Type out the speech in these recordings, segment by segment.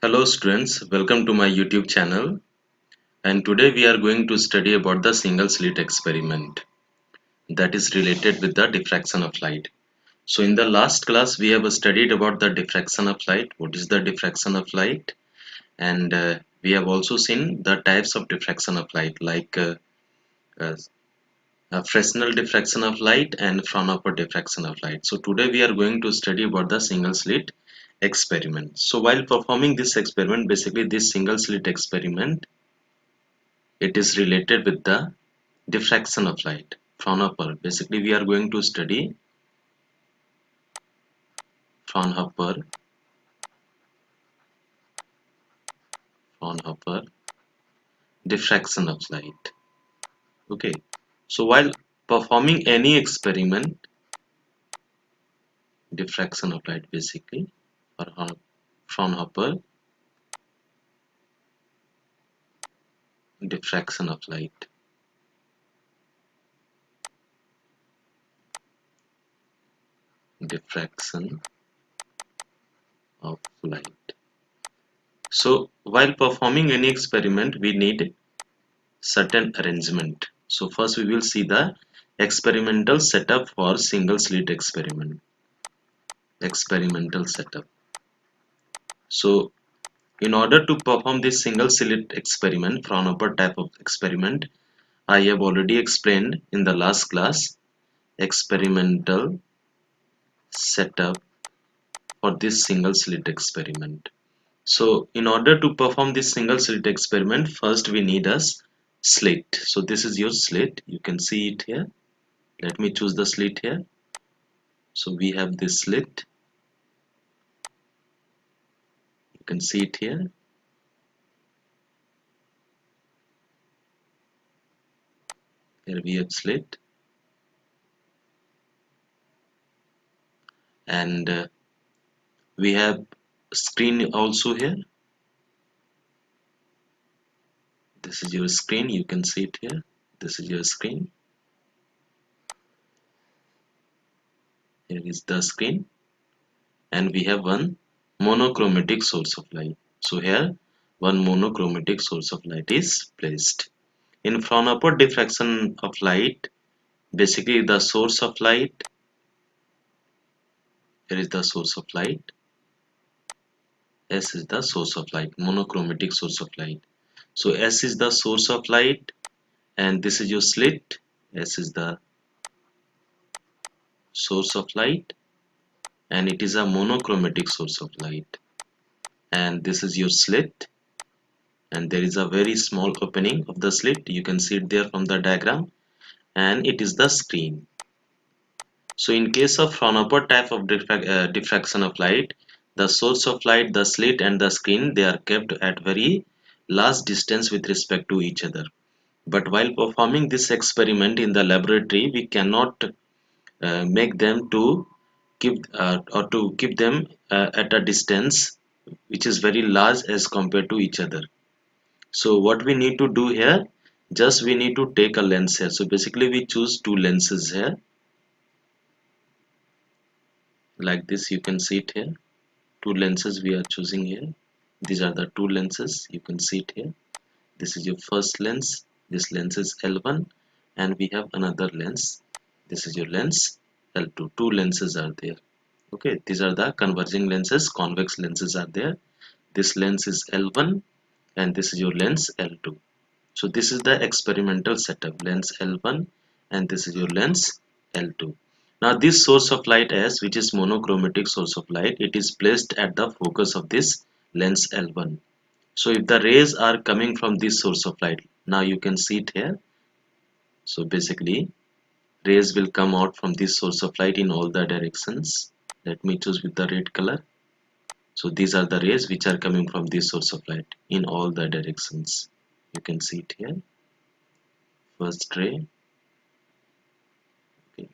Hello students, welcome to my YouTube channel, and today we are going to study about the single slit experiment that is related with the diffraction of light. So in the last class we have studied about the diffraction of light, what is the diffraction of light, and we have also seen the types of diffraction of light like uh, Fresnel diffraction of light and Fraunhofer diffraction of light. So today we are going to study about the single slit experiment. So while performing this experiment, basically this single slit experiment, it is related with the diffraction of light. Fraunhofer. Basically, we are going to study Fraunhofer, Fraunhofer diffraction of light. Okay. So while performing any experiment, diffraction of light basically, or Fraunhofer diffraction of light. Diffraction of light. So while performing any experiment, we need certain arrangement. So first we will see the experimental setup for single slit experiment. Experimental setup. So in order to perform this single slit experiment, Fraunhofer type of experiment, I have already explained in the last class experimental setup for this single slit experiment. So in order to perform this single slit experiment, first we need a slit. So this is your slit. You can see it here. Let me choose the slit here. So we have this slit. You can see it here. Here we have slit. And we have screen also here. This is your screen. You can see it here. This is your screen. Here is the screen. And we have one monochromatic source of light. So here one monochromatic source of light is placed. In Fraunhofer diffraction of light, basically the source of light, here is the source of light, S is the source of light, monochromatic source of light. So S is the source of light and this is your slit. S is the source of light and it is a monochromatic source of light. And this is your slit and there is a very small opening of the slit. You can see it there from the diagram and it is the screen. So in case of Fraunhofer type of diffraction of light, the source of light, the slit and the screen, they are kept at very large distance with respect to each other. But while performing this experiment in the laboratory, we cannot make them to keep them at a distance which is very large as compared to each other. So what we need to do here, just we need to take a lens here. So basically we choose two lenses here. Like this, you can see it here. Two lenses we are choosing here. These are the two lenses. You can see it here. This is your first lens. This lens is L1 and we have another lens. This is your lens L2. Two lenses are there. Okay, these are the converging lenses. Convex lenses are there. This lens is L1 and this is your lens L2. So this is the experimental setup, lens L1 and this is your lens L2. Now this source of light S, which is monochromatic source of light, it is placed at the focus of this lens L1. So if the rays are coming from this source of light, now you can see it here. So basically rays will come out from this source of light in all the directions. Let me choose with the red color. So these are the rays which are coming from this source of light in all the directions. You can see it here. First ray, okay,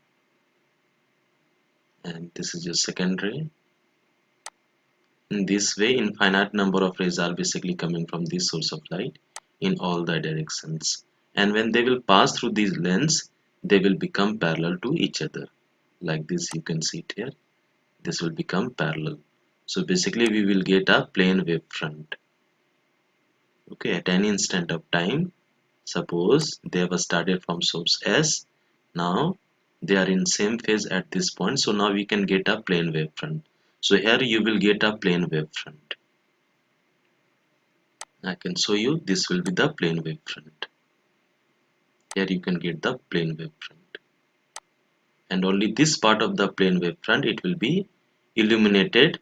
and this is your second ray. In this way, infinite number of rays are basically coming from this source of light in all the directions. And when they will pass through these lens, they will become parallel to each other. Like this, you can see it here. This will become parallel. So basically we will get a plane wavefront. Okay, at any instant of time, suppose they have started from source S, now they are in same phase at this point, so now we can get a plane wavefront. So here you will get a plane wavefront. I can show you, this will be the plane wavefront. Here you can get the plane wavefront, and only this part of the plane wavefront it will be illuminated,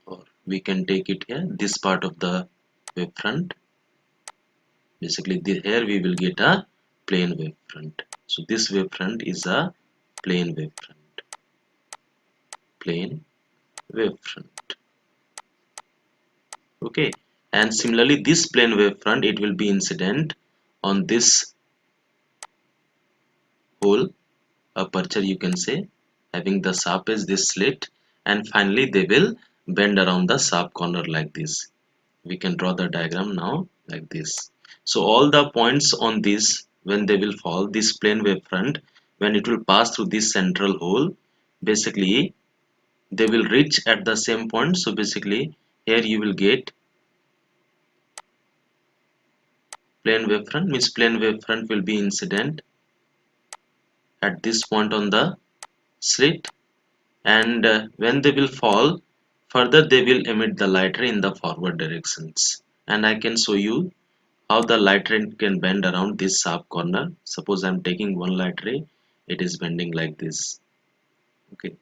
or we can take it here, this part of the wavefront. Basically here we will get a plane wavefront. So this wavefront is a plane wavefront. Plane wavefront. Okay, and similarly this plane wavefront it will be incident on this whole aperture, you can say, having the sharp edge this slit, and finally they will bend around the sharp corner like this. We can draw the diagram now like this. So all the points on this, when they will fall, this plane wavefront, when it will pass through this central hole, basically they will reach at the same point. So basically here you will get plane wavefront, means plane wavefront will be incident at this point on the slit, and when they will fall further they will emit the light ray in the forward directions. And I can show you how the light ray can bend around this sharp corner. Suppose I'm taking one light ray, it is bending like this. Okay,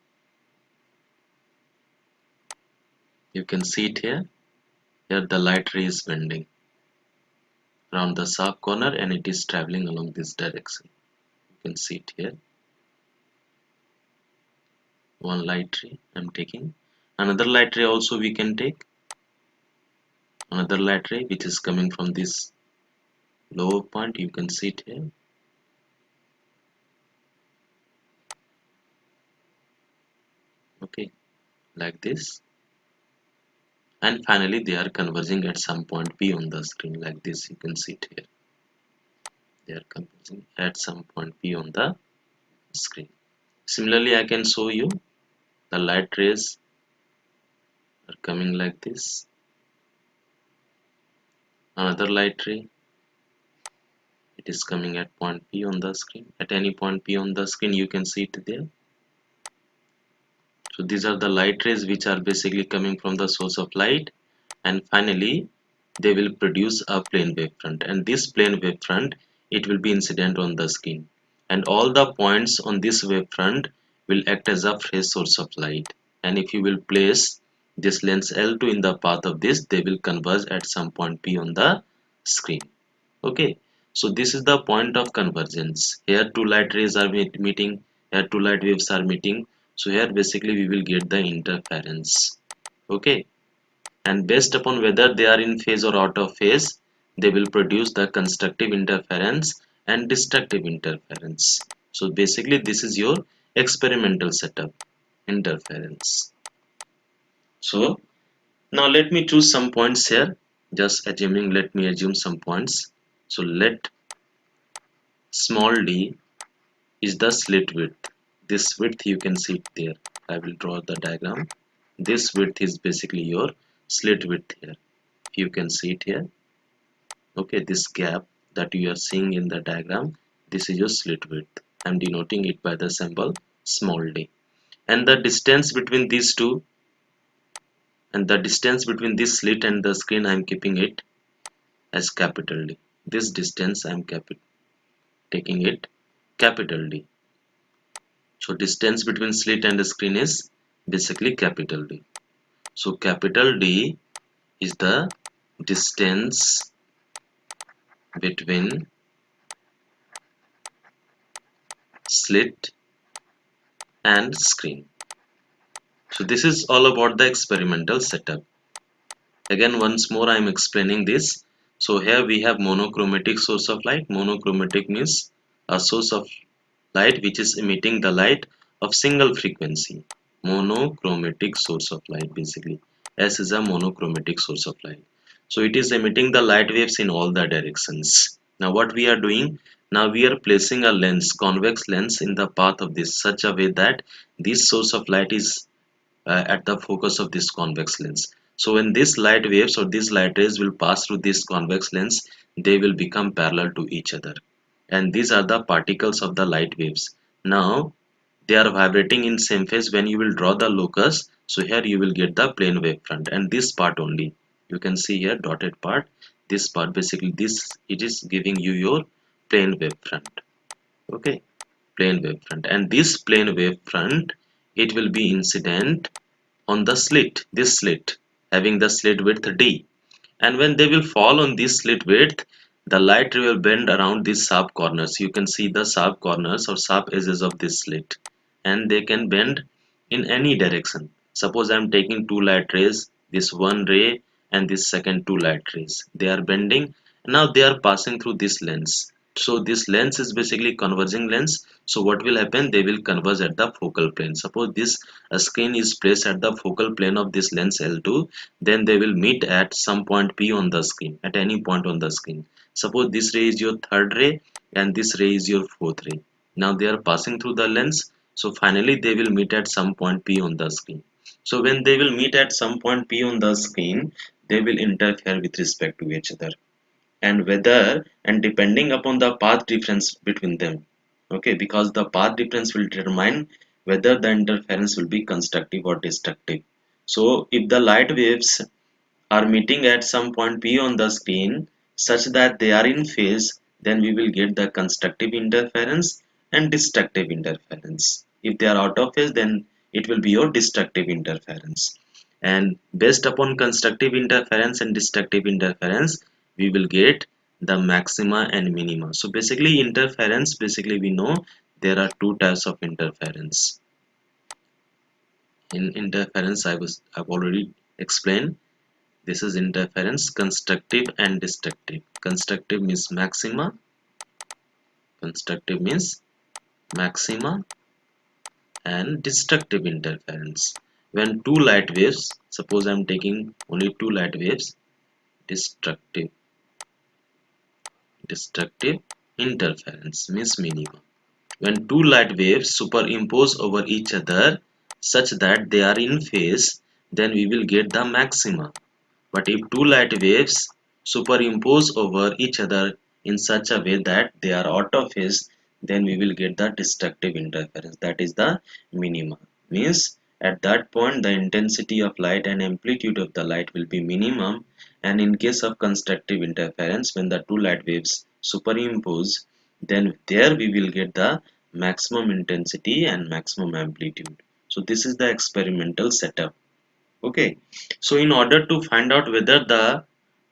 you can see it here. Here the light ray is bending around the sharp corner and it is traveling along this direction. You can see it here. One light ray I'm taking. Another light ray also we can take. Another light ray which is coming from this lower point. You can see it here. Okay, like this. And finally they are converging at some point P on the screen like this. You can see it here. They are converging at some point P on the screen. Similarly, I can show you the light rays are coming like this. Another light ray, it is coming at point P on the screen. At any point P on the screen, you can see it there. So these are the light rays which are basically coming from the source of light, and finally they will produce a plane wavefront, and this plane wavefront it will be incident on the screen, and all the points on this wavefront will act as a fresh source of light. And if you will place this lens L2 in the path of this, they will converge at some point P on the screen. Okay, so this is the point of convergence. Here two light rays are meeting, here two light waves are meeting, so here basically we will get the interference. Okay, and based upon whether they are in phase or out of phase, they will produce the constructive interference and destructive interference. So basically this is your experimental setup, interference. So now let me choose some points here, just assuming, let me assume some points. So let small d is the slit width. This width you can see it there. I will draw the diagram. This width is basically your slit width here. You can see it here. Okay, this gap that you are seeing in the diagram, this is your slit width. I'm denoting it by the symbol small d. And the distance between these two, and the distance between this slit and the screen, I'm keeping it as capital D. This distance I'm taking it capital D. So distance between slit and the screen is basically capital D. So capital D is the distance between slit and screen. So this is all about the experimental setup. Again, once more I am explaining this. So here we have monochromatic source of light. Monochromatic means a source of light which is emitting the light of single frequency. Monochromatic source of light, basically. S is a monochromatic source of light. So it is emitting the light waves in all the directions. Now what we are doing? Now we are placing a lens, convex lens, in the path of this such a way that this source of light is at the focus of this convex lens. So when these light waves or these light rays will pass through this convex lens, they will become parallel to each other. And these are the particles of the light waves. Now they are vibrating in same phase. When you will draw the locus, so here you will get the plane wave front, and this part only you can see here, dotted part. This part, basically this, it is giving you your plane wave front. Okay, plane wave front, and this plane wave front, it will be incident on the slit, this slit having the slit width d. And when they will fall on this slit width, the light ray will bend around these sharp corners. You can see the sharp corners or sharp edges of this slit, and they can bend in any direction. Suppose I am taking two light rays, this one ray and this second two light rays, they are bending. Now they are passing through this lens. So this lens is basically converging lens. So what will happen, they will converge at the focal plane. Suppose this screen is placed at the focal plane of this lens L2, then they will meet at some point P on the screen, at any point on the screen. Suppose this ray is your third ray and this ray is your fourth ray. Now they are passing through the lens, so finally they will meet at some point P on the screen. So when they will meet at some point P on the screen, they will interfere with respect to each other, and whether, and depending upon the path difference between them. Okay, because the path difference will determine whether the interference will be constructive or destructive. So if the light waves are meeting at some point P on the screen such that they are in phase, then we will get the constructive interference and destructive interference. If they are out of phase, then it will be your destructive interference. And based upon constructive interference and destructive interference, we will get the maxima and minima. So basically interference, basically we know there are two types of interference. In interference, I've already explained. This is interference, constructive and destructive. Constructive means maxima. Constructive means maxima, and destructive interference. When two light waves, suppose I am taking only two light waves, destructive. Destructive interference means minima. When two light waves superimpose over each other such that they are in phase, then we will get the maxima. But if two light waves superimpose over each other in such a way that they are out of phase, then we will get the destructive interference. That is the minima. Means at that point the intensity of light and amplitude of the light will be minimum, and in case of constructive interference, when the two light waves superimpose, then there we will get the maximum intensity and maximum amplitude. So this is the experimental setup. Okay, so in order to find out whether the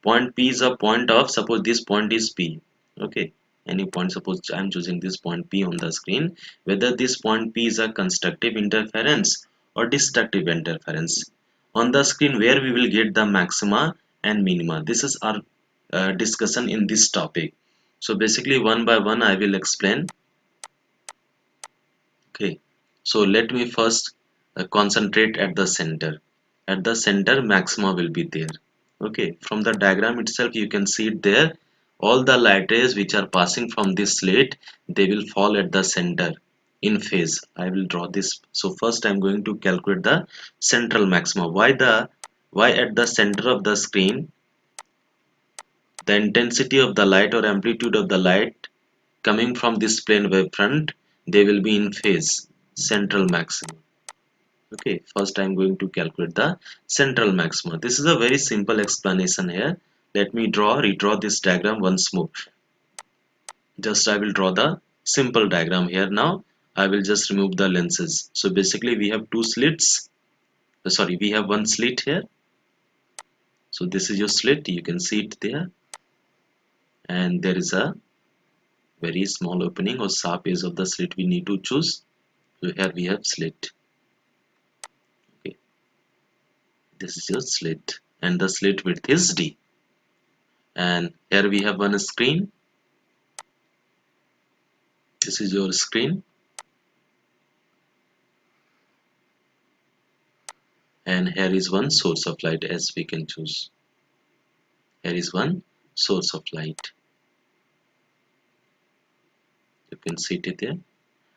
point P is a point of, suppose this point is P, okay, any point, suppose I'm choosing this point P on the screen, whether this point P is a constructive interference or destructive interference. On the screen, where we will get the maxima and minima. This is our discussion in this topic. So basically one by one I will explain. Okay, so let me first concentrate at the center. At the center, maxima will be there. Okay, from the diagram itself, you can see it there. All the light rays which are passing from this slit, they will fall at the center in phase. I will draw this. So first, I'm going to calculate the central maxima. Why at the center of the screen, the intensity of the light or amplitude of the light coming from this plane wavefront, they will be in phase, central maximum. Okay, first I'm going to calculate the central maxima. This is a very simple explanation here. Let me redraw this diagram once more. Just I will draw the simple diagram here now. I will just remove the lenses. So basically we have two slits. Sorry, we have one slit here. So this is your slit, you can see it there. And there is a very small opening or sharp edge of the slit we need to choose. So here we have slit. Okay, this is your slit, and the slit width is D. And here we have one screen. This is your screen, and here is one source of light as we can choose. Here is one source of light. You can see it there.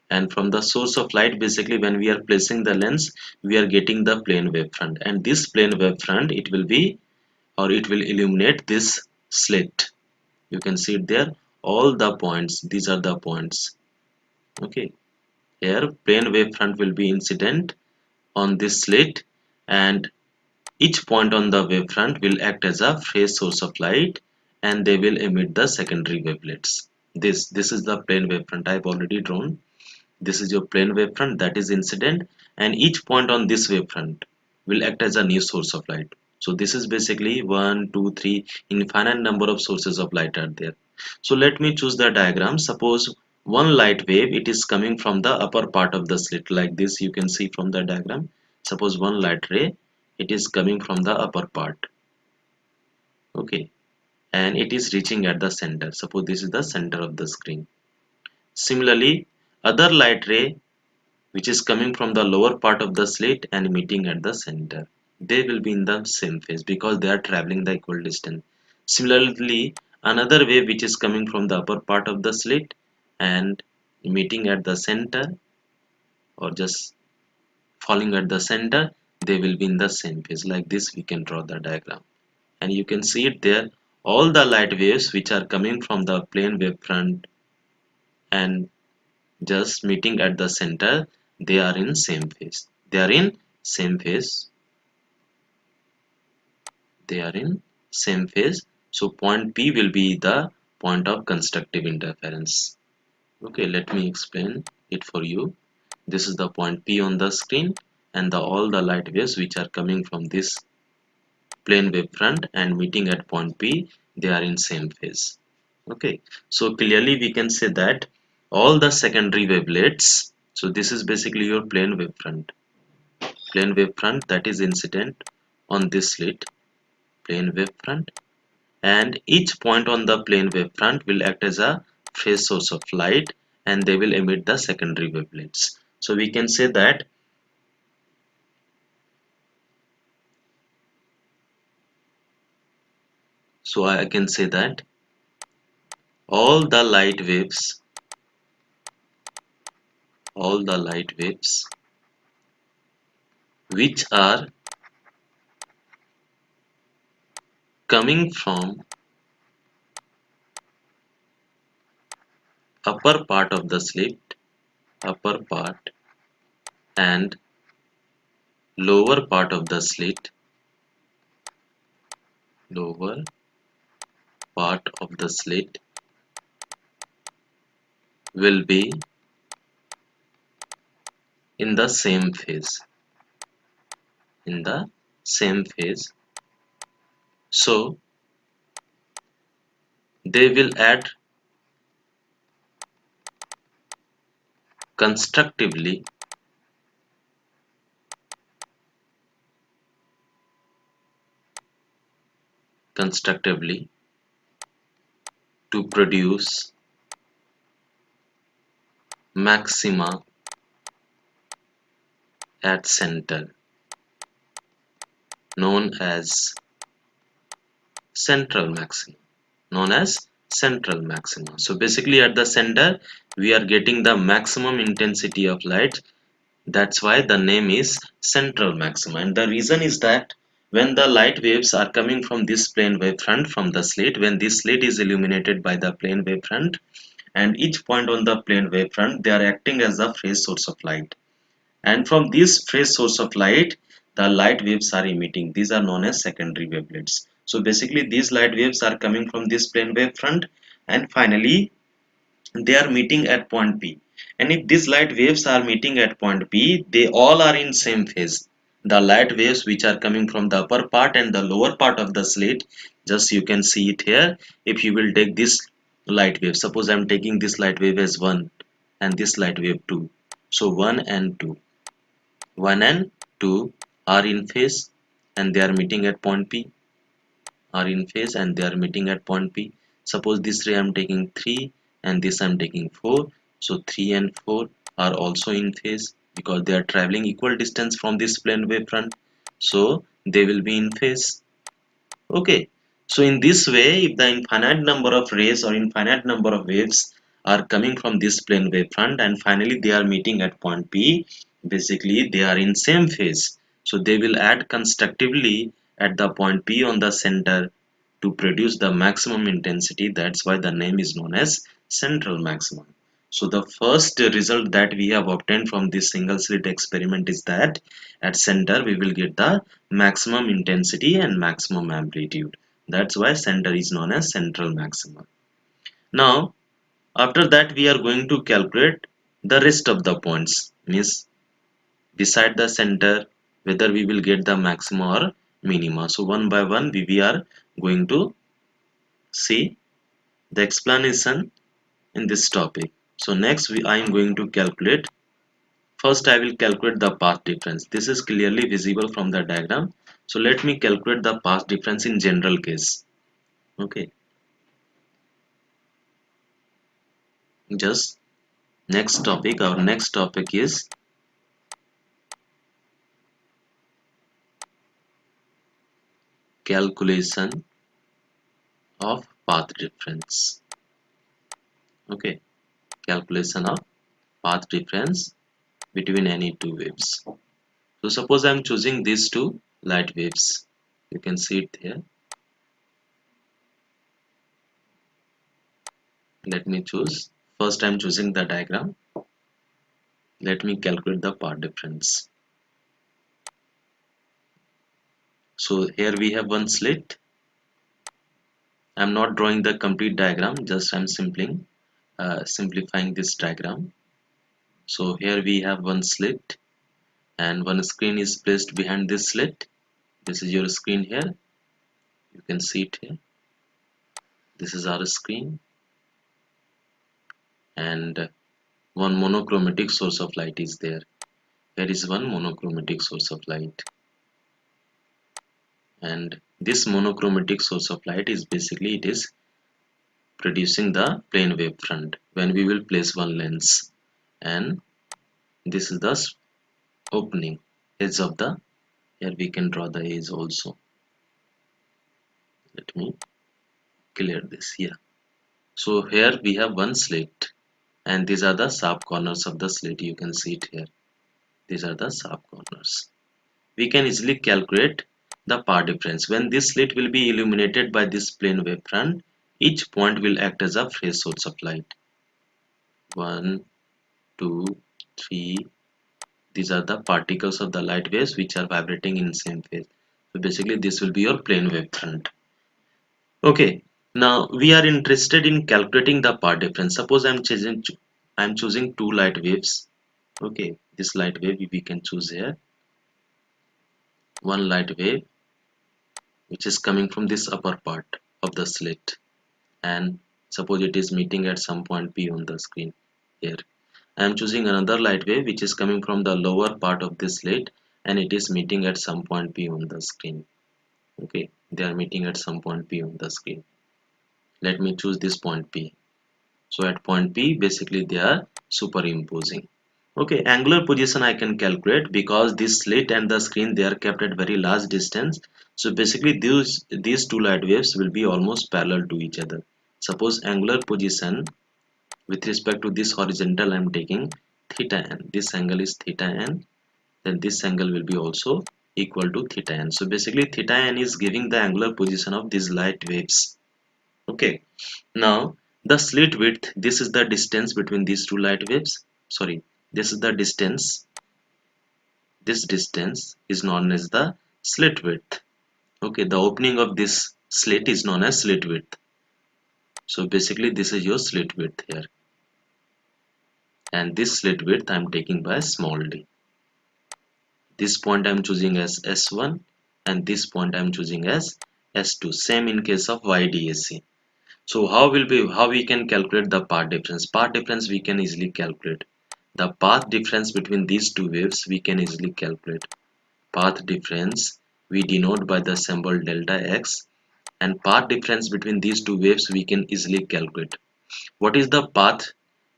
And from the source of light, basically when we are placing the lens, we are getting the plane wavefront, and this plane wavefront, it will be, or it will illuminate this slit. You can see it there, all the points, these are the points. Okay, here plane wavefront will be incident on this slit, and each point on the wavefront will act as a fresh source of light, and they will emit the secondary wavelets. This is the plane wavefront I have already drawn. This is your plane wavefront that is incident, and each point on this wavefront will act as a new source of light. So this is basically 1, 2, 3, infinite number of sources of light are there. So let me choose the diagram. Suppose one light wave, it is coming from the upper part of the slit, like this you can see from the diagram. Suppose one light ray, it is coming from the upper part. Okay, and it is reaching at the center. Suppose this is the center of the screen. Similarly, other light ray which is coming from the lower part of the slit and meeting at the center. They will be in the same phase because they are traveling the equal distance. Similarly, another wave which is coming from the upper part of the slit and meeting at the center, or just falling at the center, they will be in the same phase. Like this we can draw the diagram, and you can see it there, all the light waves which are coming from the plane wavefront and just meeting at the center, they are in same phase. They are in same phase. They are in same phase. So point P will be the point of constructive interference. Okay, let me explain it for you. This is the point P on the screen, and all the light waves which are coming from this plane wavefront and meeting at point P, they are in same phase. Okay, so clearly we can say that all the secondary wavelets, so this is basically your plane wavefront that is incident on this slit, plane wavefront, and each point on the plane wavefront will act as a phase source of light, and they will emit the secondary wavelets. So we can say that I can say that all the light waves, all the light waves which are coming from upper part of the slit, upper part, and lower part of the slit, lower part of the slit will be in the same phase, in the same phase. So they will act constructively, constructively to produce maxima at center, known as central maxima, known as central maxima. So basically at the center we are getting the maximum intensity of light. That's why the name is central maxima, and the reason is that when the light waves are coming from this plane wavefront from the slit, when this slit is illuminated by the plane wavefront, and each point on the plane wavefront, they are acting as a phase source of light, and from this phase source of light the light waves are emitting. These are known as secondary wavelets. So basically these light waves are coming from this plane wavefront, and finally they are meeting at point P. And if these light waves are meeting at point P, they all are in same phase. The light waves which are coming from the upper part and the lower part of the slit, just you can see it here. If you will take this light wave, suppose I am taking this light wave as 1 and this light wave 2. So 1 and 2. 1 and 2 are in phase and they are meeting at point P, are in phase and they are meeting at point P. Suppose this ray I am taking 3 and this I am taking 4. So 3 and 4 are also in phase because they are traveling equal distance from this plane wavefront. So they will be in phase. Okay. So in this way, if the infinite number of rays or infinite number of waves are coming from this plane wavefront, and finally they are meeting at point P. Basically they are in same phase, so they will add constructively at the point P on the center to produce the maximum intensity. That's why the name is known as central maximum. So the first result that we have obtained from this single slit experiment is that at center we will get the maximum intensity and maximum amplitude. That's why center is known as central maximum. Now after that we are going to calculate the rest of the points, means beside the center, whether we will get the maxima or minima. So one by one we are going to see the explanation in this topic. So next I am going to calculate. First I will calculate the path difference. This is clearly visible from the diagram. So let me calculate the path difference in general case. Okay, just next topic. Our next topic is calculation of path difference. Okay, calculation of path difference between any two waves. So suppose I am choosing these two light waves. You can see it here. Let me choose. First I am choosing the diagram. Let me calculate the path difference. So here we have one slit. I am not drawing the complete diagram, just I am simplifying this diagram. So here we have one slit and one screen is placed behind this slit. This is your screen here. You can see it here. This is our screen, and one monochromatic source of light is there. Here is one monochromatic source of light, and this monochromatic source of light is basically it is producing the plane wave front when we will place one lens, and this is the opening edge of the, here we can draw the edge also. Let me clear this here. So here we have one slit, and these are the sharp corners of the slit. You can see it here. These are the sharp corners. We can easily calculate the path difference. When this slit will be illuminated by this plane wave front, each point will act as a fresh source of light. 1, 2, 3. These are the particles of the light waves which are vibrating in same phase. So basically this will be your plane wave front. Okay, now we are interested in calculating the path difference. Suppose I'm choosing two light waves. Okay, this light wave we can choose here. One light wave which is coming from this upper part of the slit, and suppose it is meeting at some point P on the screen here. I am choosing another light wave which is coming from the lower part of this slit, and it is meeting at some point P on the screen. Okay, they are meeting at some point P on the screen. Let me choose this point P. So at point P basically they are superimposing. Okay, angular position I can calculate because this slit and the screen they are kept at very large distance. So basically these two light waves will be almost parallel to each other. Suppose angular position with respect to this horizontal I am taking theta n. This angle is theta n. Then this angle will be also equal to theta n. So basically theta n is giving the angular position of these light waves. Okay. Now the slit width, this is the distance between these two light waves. Sorry, this is the distance. This distance is known as the slit width. Okay, the opening of this slit is known as slit width. So basically this is your slit width here. And this slit width I am taking by small d. This point I am choosing as S1 and this point I am choosing as S2. Same in case of YDAC. So how we can calculate the path difference? Path difference we can easily calculate. The path difference between these two waves we can easily calculate. Path difference we denote by the symbol delta x, and path difference between these two waves we can easily calculate. What is the path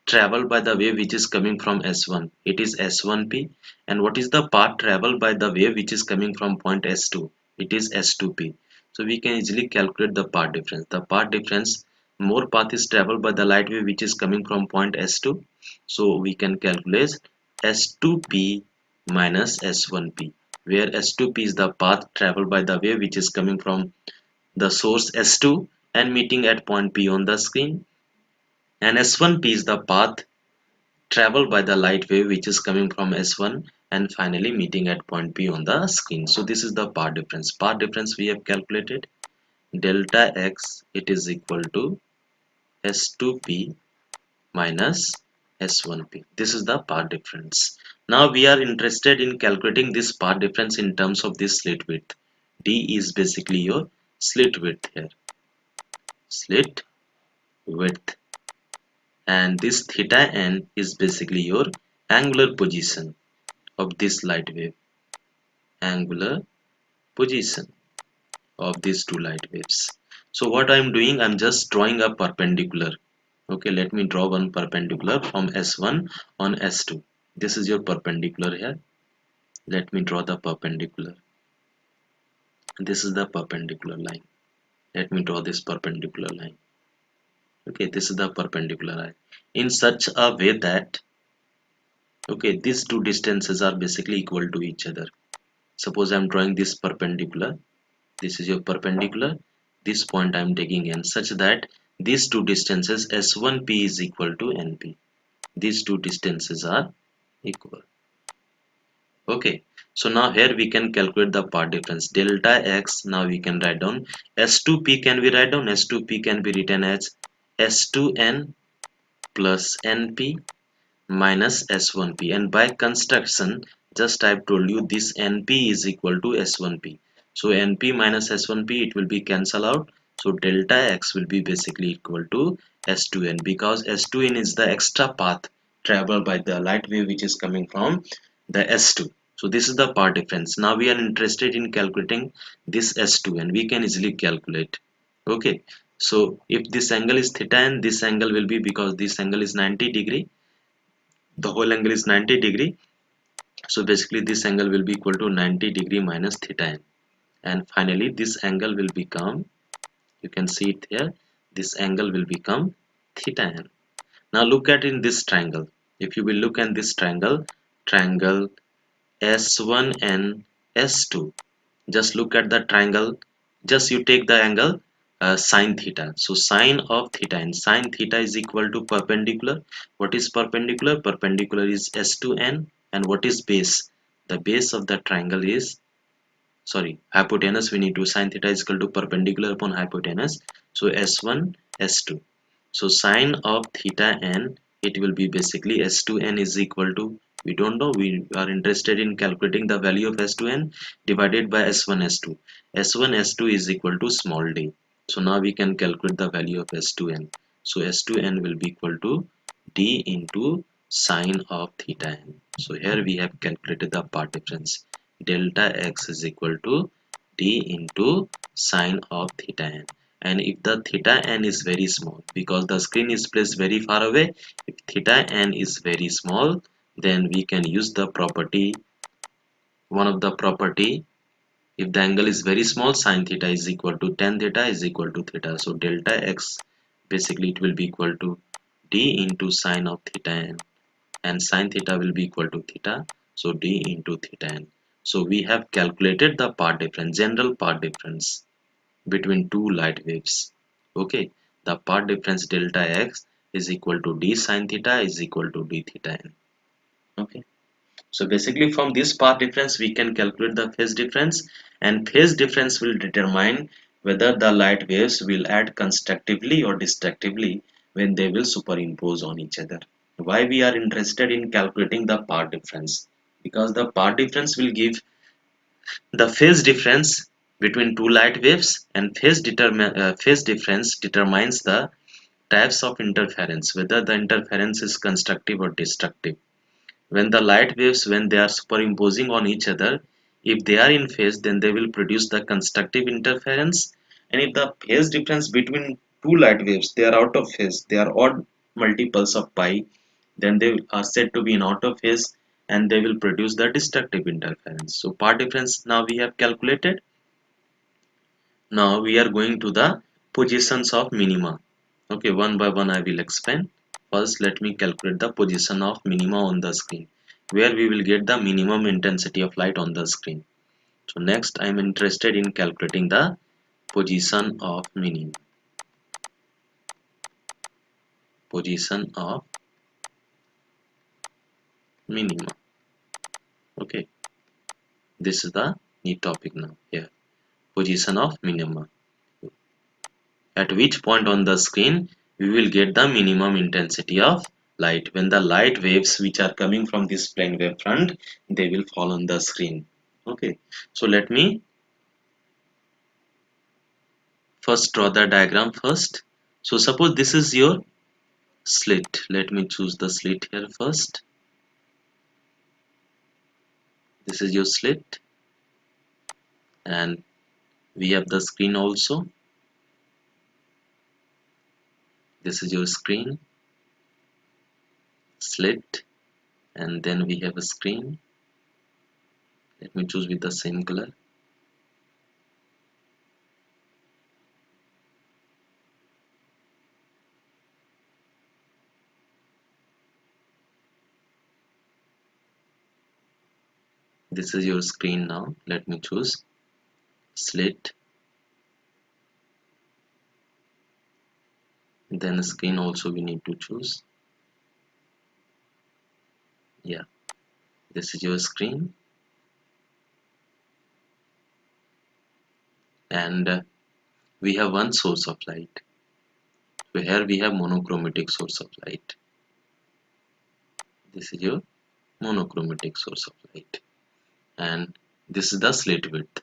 traveled by the wave which is coming from S1? It is S1p. And what is the path traveled by the wave which is coming from point S2? It is S2p. So we can easily calculate the path difference. The path difference more path is traveled by the light wave which is coming from point S2. So we can calculate S2P minus S1P, where S2P is the path traveled by the wave which is coming from the source S2 and meeting at point P on the screen, and S1P is the path traveled by the light wave which is coming from S1 and finally meeting at point P on the screen. So this is the path difference. Path difference we have calculated. Delta X, it is equal to S2P minus S1P. This is the path difference. Now we are interested in calculating this path difference in terms of this slit width. D is basically your slit width here. Slit width. And this theta n is basically your angular position of this light wave. Angular position of these two light waves. So what I'm doing, I'm just drawing a perpendicular. Okay, let me draw one perpendicular from S1 on S2. This is your perpendicular here. Let me draw the perpendicular. This is the perpendicular line. Let me draw this perpendicular line. Okay, this is the perpendicular line. In such a way that, okay, these two distances are basically equal to each other. Suppose I'm drawing this perpendicular. This is your perpendicular. This point I'm taking in such that these two distances S1P is equal to NP. These two distances are equal. Okay, so now here we can calculate the path difference. Delta X, now we can write down S2P, can we write down? S2P can be written as S2N plus NP minus S1P, and by construction just I've told you this NP is equal to S1P. So NP minus S1P, it will be cancel out. So delta X will be basically equal to S2N, because S2N is the extra path traveled by the light wave which is coming from the S2. So this is the path difference. Now we are interested in calculating this S2N. We can easily calculate. Okay, so if this angle is theta and this angle will be, because this angle is 90 degree, the whole angle is 90 degree, so basically this angle will be equal to 90 degree minus theta n, and finally this angle will become, you can see it here, this angle will become theta n. Now look at in this triangle. If you will look at this triangle S1 and S2, just look at the triangle, just you take the angle sine theta. So sine of theta, and sine theta is equal to perpendicular. What is perpendicular? Perpendicular is S2n. And what is base? The base of the triangle is, sorry, hypotenuse. We need to, sine theta is equal to perpendicular upon hypotenuse. So S1 S2. So sine of theta n, it will be basically S2n is equal to, we don't know, we are interested in calculating the value of S2n, divided by S1 S2. S1 S2 is equal to small d. So now we can calculate the value of S2n. So S2n will be equal to d into sine of theta n. So here we have calculated the path difference. Delta x is equal to d into sine of theta n. And if the theta n is very small, because the screen is placed very far away, if theta n is very small, then we can use the property, one of the property, if the angle is very small, sine theta is equal to tan theta is equal to theta. So delta x, basically it will be equal to d into sine of theta n, and sine theta will be equal to theta, so d into theta n. So we have calculated the path difference, general path difference between two light waves. Okay, the path difference delta x is equal to d sine theta is equal to d theta n. Okay, so basically from this path difference we can calculate the phase difference, and phase difference will determine whether the light waves will act constructively or destructively when they will superimpose on each other. Why we are interested in calculating the path difference? Because the path difference will give the phase difference between two light waves, and phase difference determines the types of interference, whether the interference is constructive or destructive. When the light waves, when they are superimposing on each other, if they are in phase, then they will produce the constructive interference. And if the phase difference between two light waves, they are out of phase, they are odd multiples of pi, then they are said to be in out of phase, and they will produce the destructive interference. So path difference now we have calculated. Now we are going to the positions of minima. Okay, one by one I will explain. First, let me calculate the position of minima on the screen, where we will get the minimum intensity of light on the screen. So next, I am interested in calculating the position of minima. Position of minima. Okay, this is the new topic now. Here, position of minima. At which point on the screen we will get the minimum intensity of light. When the light waves which are coming from this plane wave front, they will fall on the screen. Okay, so let me first draw the diagram first. So suppose this is your slit. Let me choose the slit here first. This is your slit, and we have the screen also. This is your screen, slit, and then we have a screen. Let me choose with the same color. This is your screen now. Let me choose slit, then screen also we need to choose. Yeah, this is your screen, and we have one source of light. So here we have monochromatic source of light. This is your monochromatic source of light, and this is the slit width.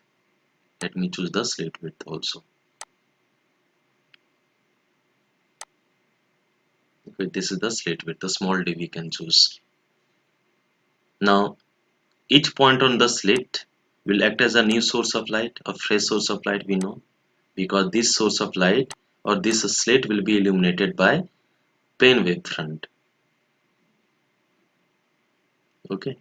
Let me choose the slit width also. Okay, this is the slit width, the small d we can choose. Now each point on the slit will act as a new source of light, a fresh source of light, we know, because this source of light or this slit will be illuminated by plane wave front. Okay,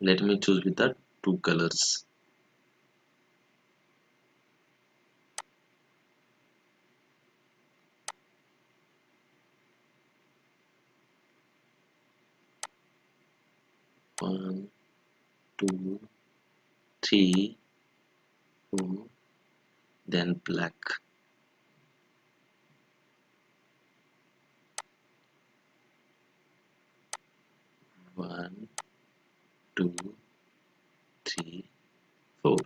let me choose with the two colors. One, two, three, four, then black. One, two, three, four.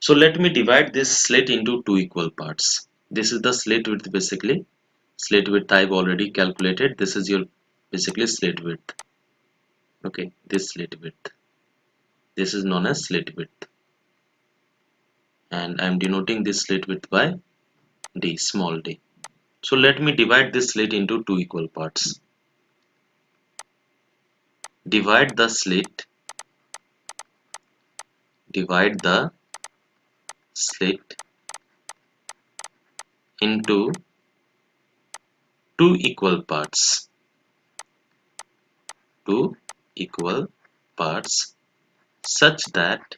So let me divide this slit into two equal parts. This is the slit width basically. Slit width I've already calculated. This is your basically slit width. Okay, this slit width. This is known as slit width. And I'm denoting this slit width by d, small d. So let me divide this slit into two equal parts. Divide the slit, divide the slit into two equal parts. Two equal parts such that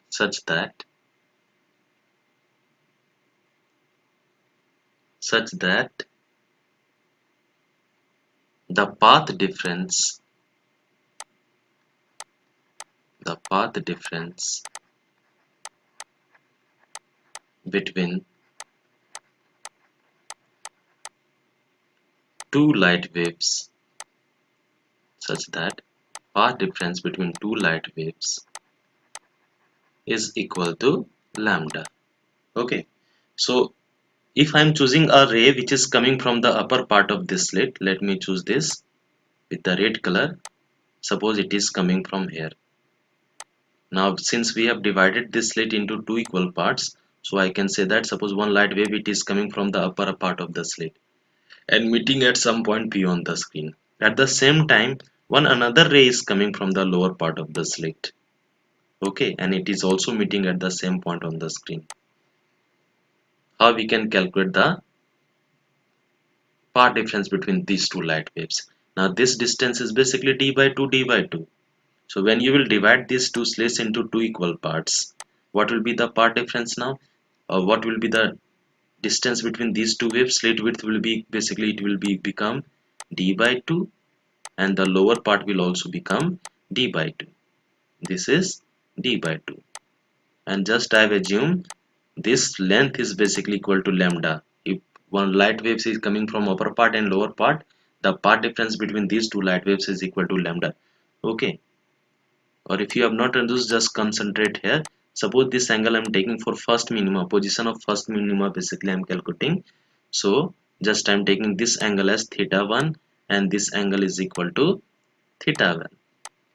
such that such that the path difference between two light waves such that path difference between two light waves is equal to lambda. Okay, so if I'm choosing a ray which is coming from the upper part of this slit, let me choose this with the red color. Suppose it is coming from here. Now since we have divided this slit into two equal parts, so I can say that suppose one light wave it is coming from the upper part of the slit and meeting at some point P on the screen. At the same time, one another ray is coming from the lower part of the slit. Okay, and it is also meeting at the same point on the screen. How we can calculate the path difference between these two light waves? Now this distance is basically d by 2 d by 2. So when you will divide these two slits into two equal parts, what will be the part difference now? Or what will be the distance between these two waves? Slit width will be basically it will be become d by 2, and the lower part will also become d by 2. This is d by 2, and just I have assumed this length is basically equal to lambda. If one light waves is coming from upper part and lower part, the part difference between these two light waves is equal to lambda. Okay, or if you have not understood, just concentrate here. Suppose this angle I'm taking for first minima, position of first minima basically I'm calculating. So just I'm taking this angle as theta 1, and this angle is equal to theta 1.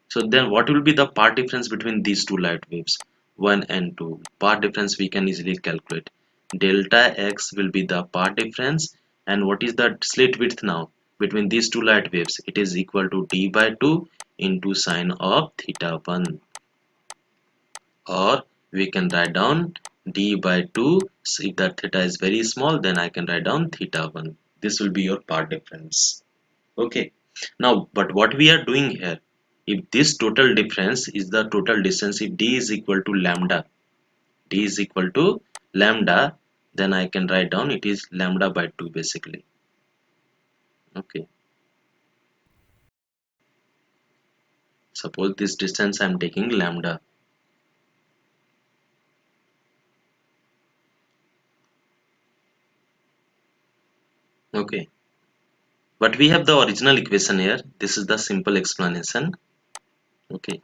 So then what will be the part difference between these two light waves? 1 and 2. Part difference we can easily calculate. Delta x will be the part difference, and what is the slit width now between these two light waves? It is equal to d by 2 into sine of theta 1. Or we can write down d by 2. So if that theta is very small, then I can write down theta 1. This will be your part difference. Okay, now but what we are doing here, if this total difference is the total distance, if d is equal to lambda, d is equal to lambda, then I can write down it is lambda by 2 basically. Okay, suppose this distance I am taking lambda. Okay, but we have the original equation here. This is the simple explanation. Okay,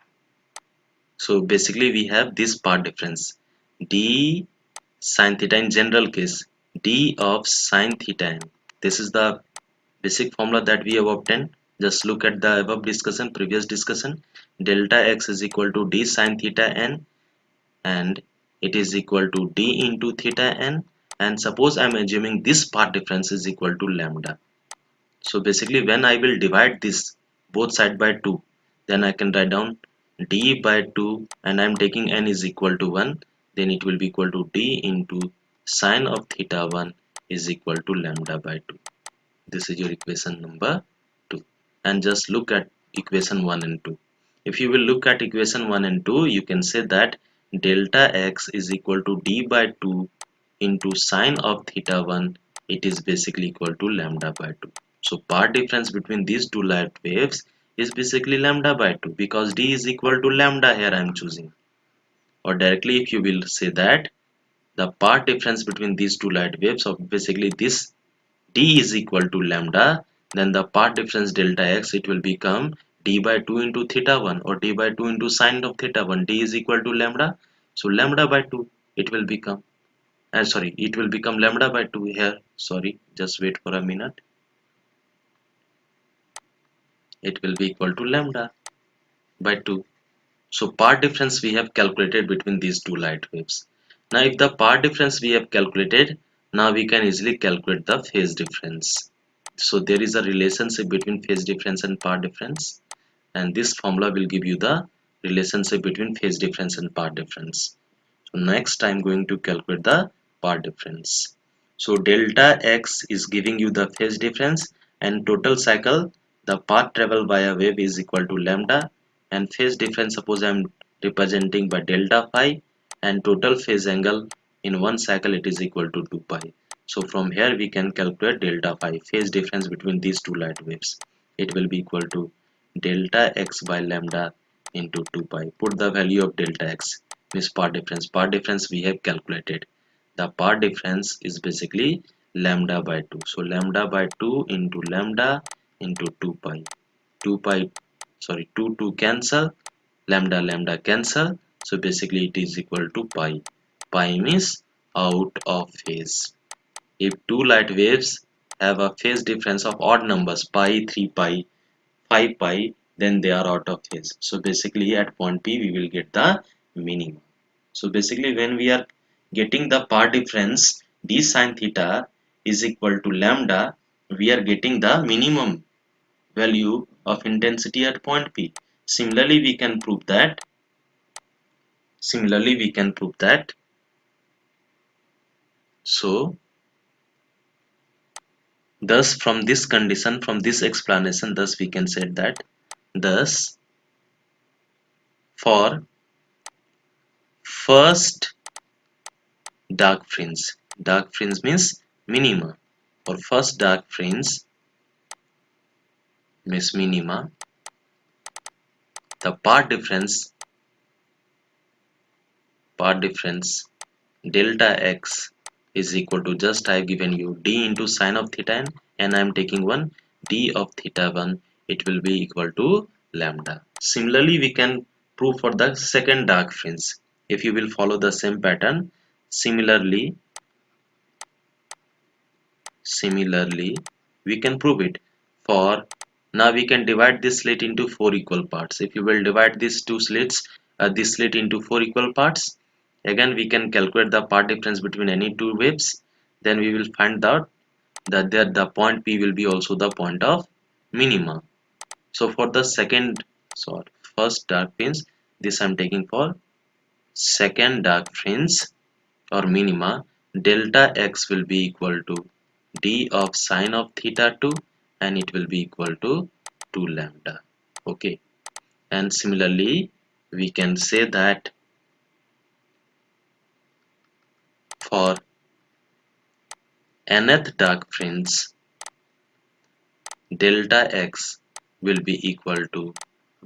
so basically we have this part difference d sine theta in general case, d of sine theta n. This is the basic formula that we have obtained. Just look at the above discussion, previous discussion. Delta x is equal to d sine theta n, and it is equal to d into theta n, and suppose I am assuming this part difference is equal to lambda. So basically when I will divide this both side by 2, then I can write down d by 2, and I am taking n is equal to 1, then it will be equal to d into sine of theta 1 is equal to lambda by 2. This is your equation number 2. And just look at equation 1 and 2. If you will look at equation 1 and 2, you can say that delta x is equal to d by 2 into sine of theta 1. It is basically equal to lambda by 2. So part difference between these two light waves is basically lambda by 2, because d is equal to lambda here I am choosing. Or directly if you will say that the part difference between these two light waves of basically this d is equal to lambda, then the part difference delta x, it will become d by 2 into theta 1, or d by 2 into sine of theta 1. D is equal to lambda, so lambda by 2 it will become, sorry, it will become lambda by 2 here. Sorry, just wait for a minute. It will be equal to lambda by 2. So part difference we have calculated between these two light waves. Now if the part difference we have calculated, now we can easily calculate the phase difference. So there is a relationship between phase difference and part difference, and this formula will give you the relationship between phase difference and part difference. So next I'm going to calculate the part difference. So delta x is giving you the phase difference, and total cycle, the path traveled by a wave is equal to lambda, and phase difference suppose I'm representing by delta phi, and total phase angle in one cycle it is equal to 2 pi. So from here we can calculate delta phi, phase difference between these two light waves. It will be equal to delta x by lambda into 2 pi. Put the value of delta x, means part difference. Part difference we have calculated. The part difference is basically lambda by 2. So lambda by 2 into lambda into 2 pi. 2 pi, sorry, 2 cancel, lambda lambda cancel. So basically it is equal to pi. Pi means out of phase. If two light waves have a phase difference of odd numbers, pi, 3 pi, 5 pi, then they are out of phase. So basically at point P we will get the minimum. So basically when we are getting the part difference d sine theta is equal to lambda, we are getting the minimum value of intensity at point P. Similarly we can prove that, similarly we can prove that. So thus from this condition, from this explanation, thus we can say that thus for first dark fringe. Dark fringe means minima. For first dark fringe means minima, the path difference delta x is equal to, just I have given you d into sine of theta n, and I am taking one d of theta 1, it will be equal to lambda. Similarly, we can prove for the second dark fringe. If you will follow the same pattern, similarly we can prove it for, now we can divide this slit into four equal parts. If you will divide these two slits, this slit into four equal parts, again we can calculate the path difference between any two waves. Then we will find out that there the point P will be also the point of minima. So for the first dark fringe, this I am taking for second dark fringe or minima, delta x will be equal to d of sine of theta 2, and it will be equal to 2 lambda. Okay, and similarly we can say that for nth dark fringe, delta x will be equal to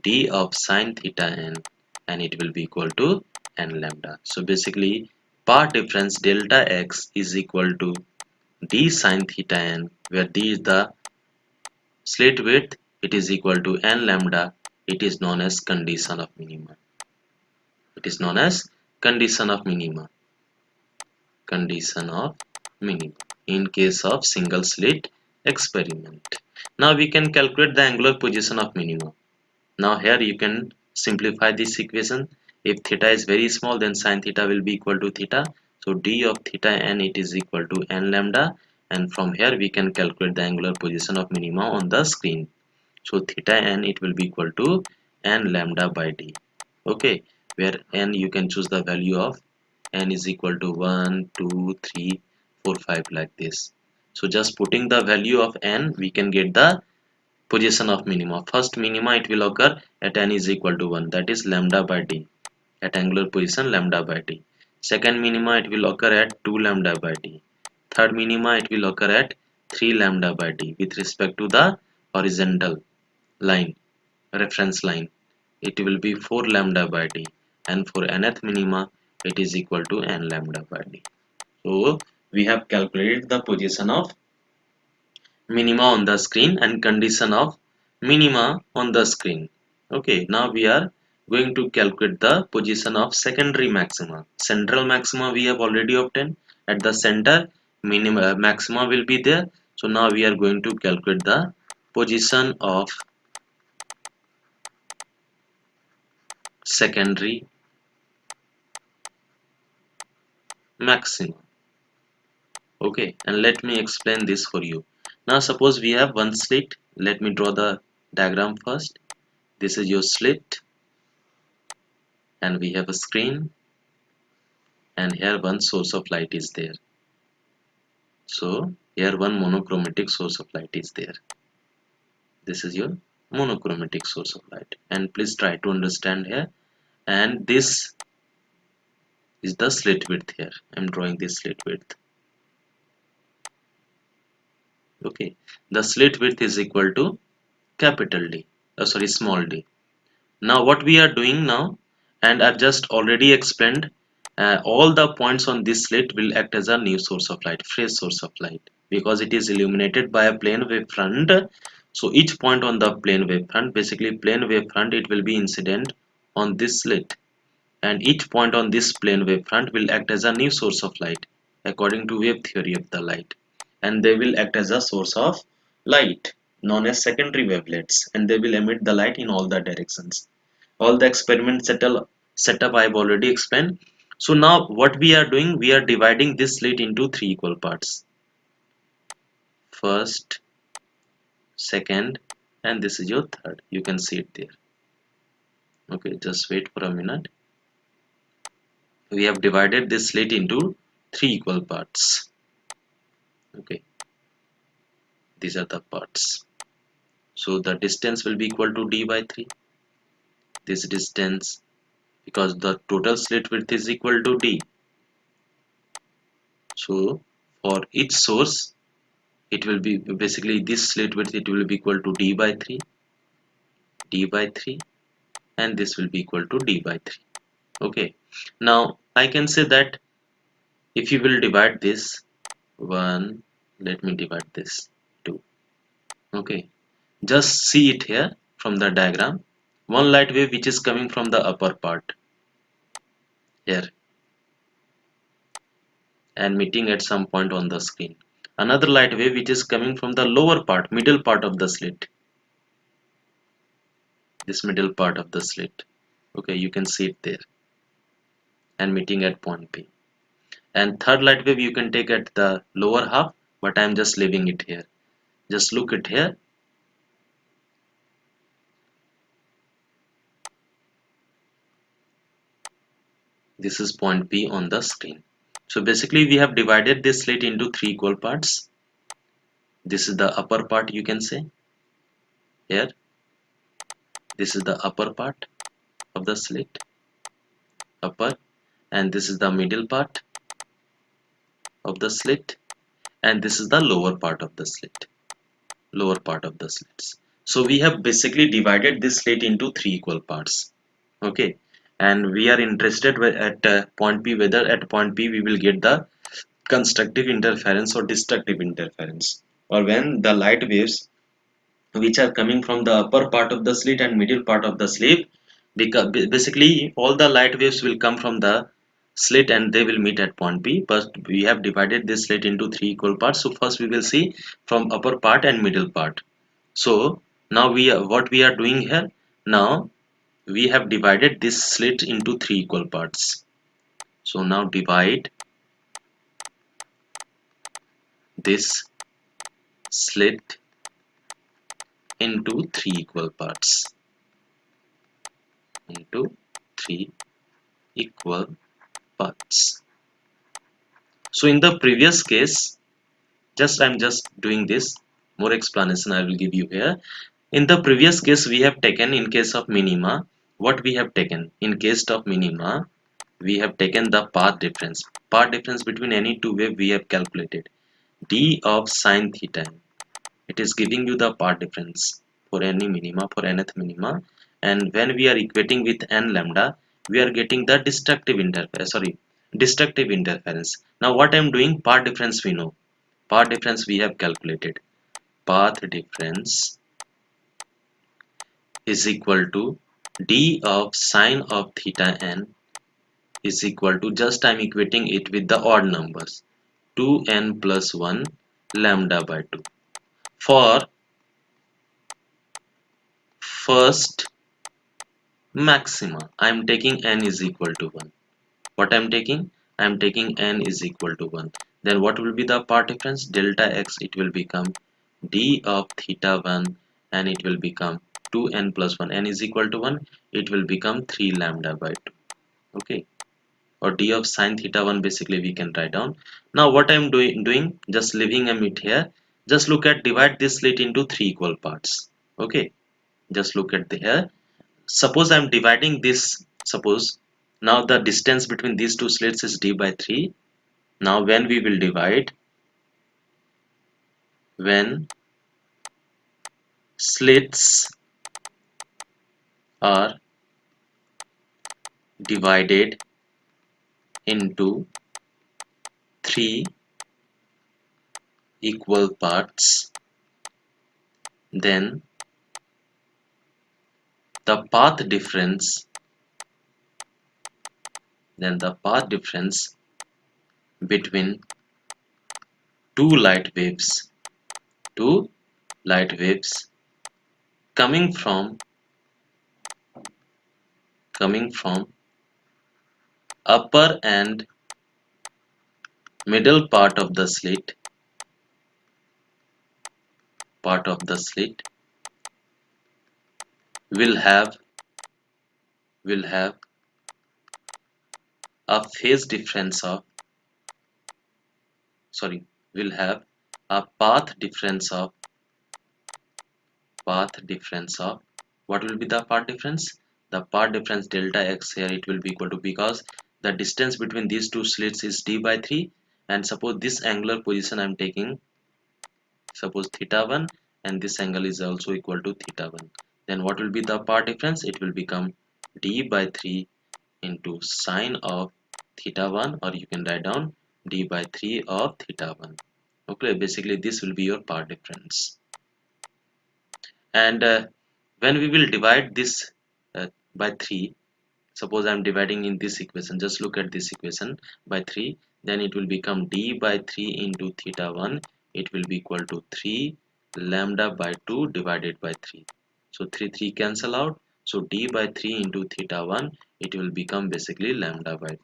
d of sine theta n, and it will be equal to n lambda. So basically path difference delta x is equal to d sine theta n, where d is the slit width, it is equal to n lambda. It is known as condition of minima. It is known as condition of minima. Condition of minima in case of single slit experiment. Now we can calculate the angular position of minima. Now here you can simplify this equation. If theta is very small, then sine theta will be equal to theta. So d of theta n, it is equal to n lambda, and from here we can calculate the angular position of minima on the screen. So theta n, it will be equal to n lambda by d. Okay, where n you can choose the value of n is equal to 1, 2, 3, 4, 5 like this. So just putting the value of n, we can get the position of minima. First minima, it will occur at n is equal to 1, that is lambda by d, at angular position lambda by d. Second minima, it will occur at 2 lambda by d. Third minima, it will occur at 3 lambda by d with respect to the horizontal line, reference line. It will be 4 lambda by d, and for nth minima it is equal to n lambda by d. So we have calculated the position of minima on the screen and condition of minima on the screen. Okay, now we are going to calculate the position of secondary maxima. Central maxima we have already obtained. At the center, minima maxima will be there. So now we are going to calculate the position of secondary maxima. Okay, and let me explain this for you. Now suppose we have one slit. Let me draw the diagram first. This is your slit, and we have a screen, and here one source of light is there. So here one monochromatic source of light is there. This is your monochromatic source of light, and please try to understand here. And this is the slit width. Here I'm drawing this slit width. Okay, the slit width is equal to capital D, small d. Now what we are doing now, and I've just already explained, all the points on this slit will act as a new source of light, fresh source of light, because it is illuminated by a plane wave front. So each point on the plane wave front, basically plane wave front, it will be incident on this slit, and each point on this plane wave front will act as a new source of light according to wave theory of the light, and they will act as a source of light known as secondary wavelets, and they will emit the light in all the directions. All the experiment setup I've already explained. So now what we are doing, we are dividing this slit into three equal parts: first, second, and this is your third. You can see it there. Okay, just wait for a minute. We have divided this slit into three equal parts. Okay, these are the parts. So the distance will be equal to d by 3. This distance because the total slit width is equal to d. So for each source, it will be basically this slit width, it will be equal to d by 3, d by 3, and this will be equal to d by 3. Okay, now I can say that if you will divide this 1, let me divide this 2. Okay, just see it here from the diagram. One light wave which is coming from the upper part here and meeting at some point on the screen. Another light wave which is coming from the lower part, middle part of the slit. This middle part of the slit. Okay, you can see it there and meeting at point P. And third light wave you can take at the lower half, but I am just leaving it here. Just look at here. This is point P on the screen. So basically we have divided this slit into 3 equal parts. This is the upper part, you can say here. This is the upper part of the slit, upper, and this is the middle part of the slit, and this is the lower part of the slit, lower part of the slits. So we have basically divided this slit into 3 equal parts. Okay, and we are interested at point P, whether at point P we will get the constructive interference or destructive interference, or when the light waves which are coming from the upper part of the slit and middle part of the slit, because basically all the light waves will come from the slit and they will meet at point P, but we have divided this slit into 3 equal parts. So first we will see from upper part and middle part. So now what we are doing here, now we have divided this slit into 3 equal parts. So now divide this slit into 3 equal parts, into 3 equal parts. So in the previous case, I'm just doing this, more explanation I will give you here. In the previous case we have taken, in case of minima, what we have taken? In case of minima, we have taken the path difference. Path difference between any two wave we have calculated. D of sine theta. It is giving you the path difference for any minima, for nth minima. And when we are equating with n lambda, we are getting the destructive interference. Now what I am doing, path difference we know. Path difference we have calculated. Path difference is equal to d of sine of theta n is equal to, just I am equating it with the odd numbers, 2n plus 1 lambda by 2. For first maxima, I am taking n is equal to 1. What I am taking? I am taking n is equal to 1. Then what will be the path difference? Delta x, it will become d of theta 1 and it will become 2n plus 1. N is equal to 1. It will become 3 lambda by 2. Okay. Or d of sine theta 1 basically we can write down. Now what I am doing, just leaving a bit here. Just look at, divide this slit into 3 equal parts. Okay. Just look at the here. Suppose I am dividing this, suppose now the distance between these two slits is d by 3. Now when we will divide, when slits are divided into 3 equal parts, then the path difference between two light waves coming from upper and middle part of the slit will have a phase difference of, will have a path difference of, what will be the path difference? the path difference delta x here, it will be equal to, because the distance between these two slits is d by 3, and suppose this angular position I am taking, suppose theta 1, and this angle is also equal to theta 1, then what will be the path difference? It will become d by 3 into sine of theta 1, or you can write down d by 3 of theta 1. Okay, basically this will be your path difference. And when we will divide this by 3, suppose I am dividing in this equation, just look at this equation, by 3, then it will become d by 3 into theta 1, it will be equal to 3 lambda by 2 divided by 3. So 3 cancel out, so d by 3 into theta 1, it will become basically lambda by 2.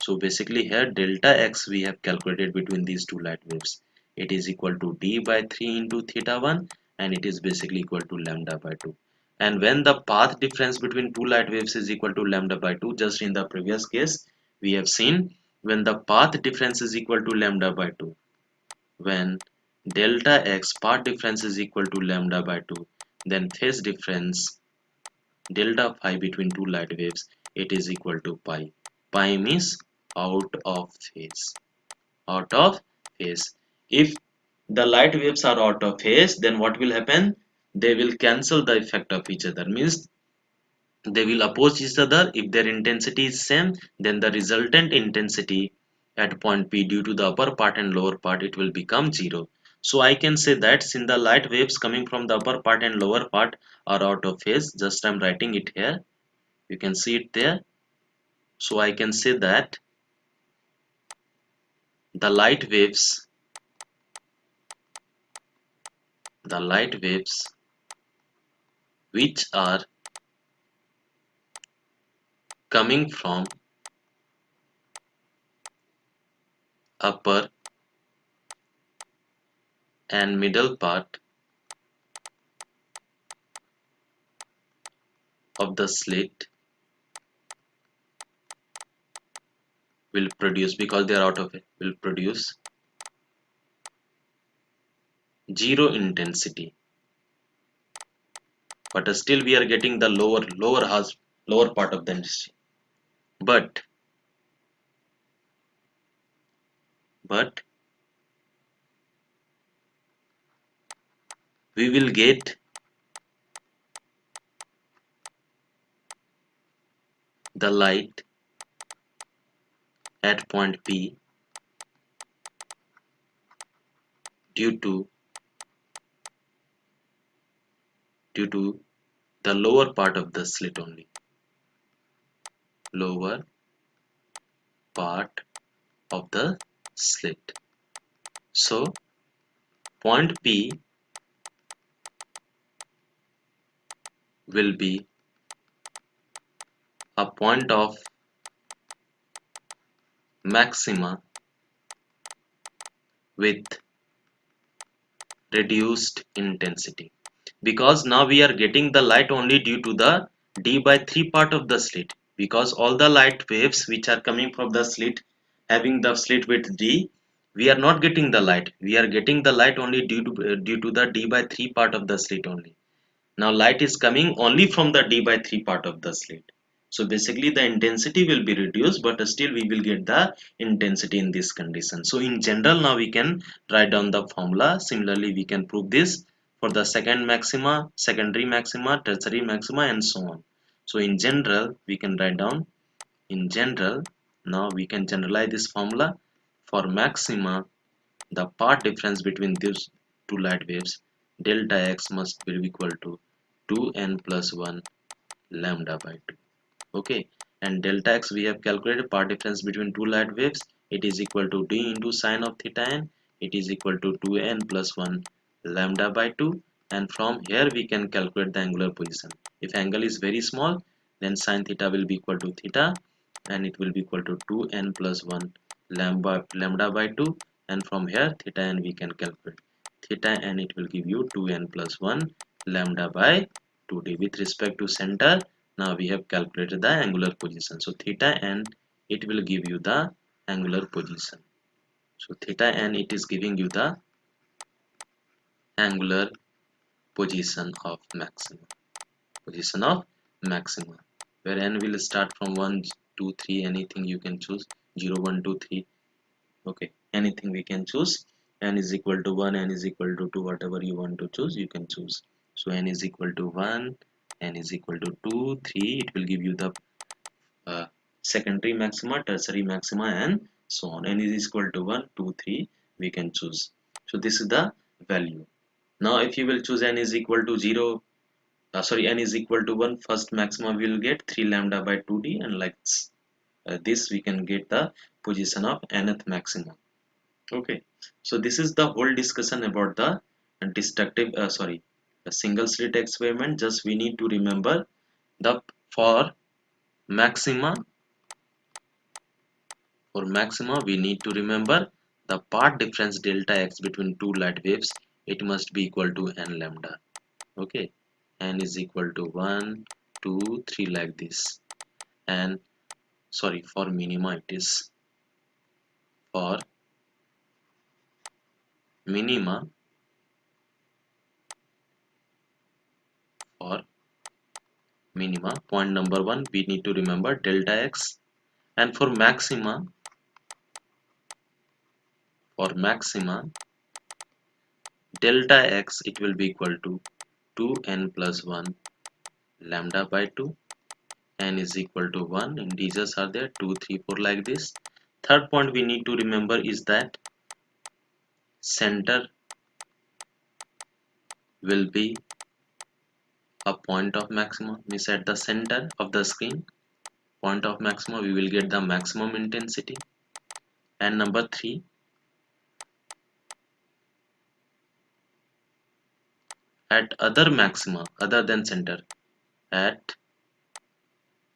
So basically here delta x we have calculated between these two light waves, it is equal to d by 3 into theta 1, and it is basically equal to lambda by 2. And when the path difference between two light waves is equal to lambda by 2, just in the previous case we have seen, when the path difference is equal to lambda by 2, when delta x path difference is equal to lambda by 2, then phase difference delta phi between two light waves, it is equal to pi. Pi means out of phase. Out of phase. If the light waves are out of phase, then what will happen? They will cancel the effect of each other. Means they will oppose each other. If their intensity is same, then the resultant intensity at point P due to the upper part and lower part, it will become 0. So I can say that since the light waves coming from the upper part and lower part are out of phase, just I'm writing it here. You can see it there. So I can say that the light waves, the light waves which are coming from upper and middle part of the slit will produce, because they are out of it, will produce zero intensity, but still we are getting the lower part of the intensity. But we will get the light at point P due to the lower part of the slit only, lower part of the slit. So point P will be a point of maxima with reduced intensity, because now we are getting the light only due to the d by 3 part of the slit, because all the light waves which are coming from the slit having the slit width d, we are not getting the light, we are getting the light only due to the d by 3 part of the slit only. Now light is coming only from the d by 3 part of the slit. So basically the intensity will be reduced, but still we will get the intensity in this condition. So in general, now we can write down the formula. Similarly, we can prove this for the second maxima, secondary maxima, tertiary maxima, and so on. So in general, we can write down, in general, now we can generalize this formula. For maxima, the path difference between these two light waves, delta x must be equal to 2n plus 1 lambda by 2. Okay, and delta x we have calculated, path difference between two light waves, it is equal to d into sine of theta n, it is equal to 2n plus 1 lambda by 2, and from here we can calculate the angular position. If angle is very small, then sine theta will be equal to theta, and it will be equal to 2n plus 1 lambda by 2, and from here theta n we can calculate. Theta n, it will give you 2n plus 1 lambda by 2d. With respect to center, now we have calculated the angular position. So theta n, it will give you the angular position. So theta n, it is giving you the angular position of maximum. Position of maximum. where n will start from 1 2 3, anything you can choose, 0 1 2 3. Okay, anything we can choose. N is equal to 1, n is equal to 2, whatever you want to choose you can choose. So n is equal to 1, n is equal to 2 3, it will give you the uh, secondary maxima, tertiary maxima, and so on. N is equal to 1 2 3, we can choose. So this is the value. Now if you will choose n is equal to 0, n is equal to 1, first maxima we will get 3 lambda by 2d, and like this we can get the position of nth maxima. Okay, so this is the whole discussion about the destructive a single slit experiment. Just we need to remember the for maxima we need to remember the path difference delta x between two light waves, it must be equal to n lambda. Okay, n is equal to 1 2 3 like this. And for minima it is for minima for minima, point number 1 we need to remember delta x. And for maxima delta x, it will be equal to 2n plus 1 lambda by 2. N is equal to 1, integers are there 2 3 4 like this. Third point we need to remember is that center will be a point of maximum, means at the center of the screen point of maximum we will get the maximum intensity. And number 3, at other maxima other than center, at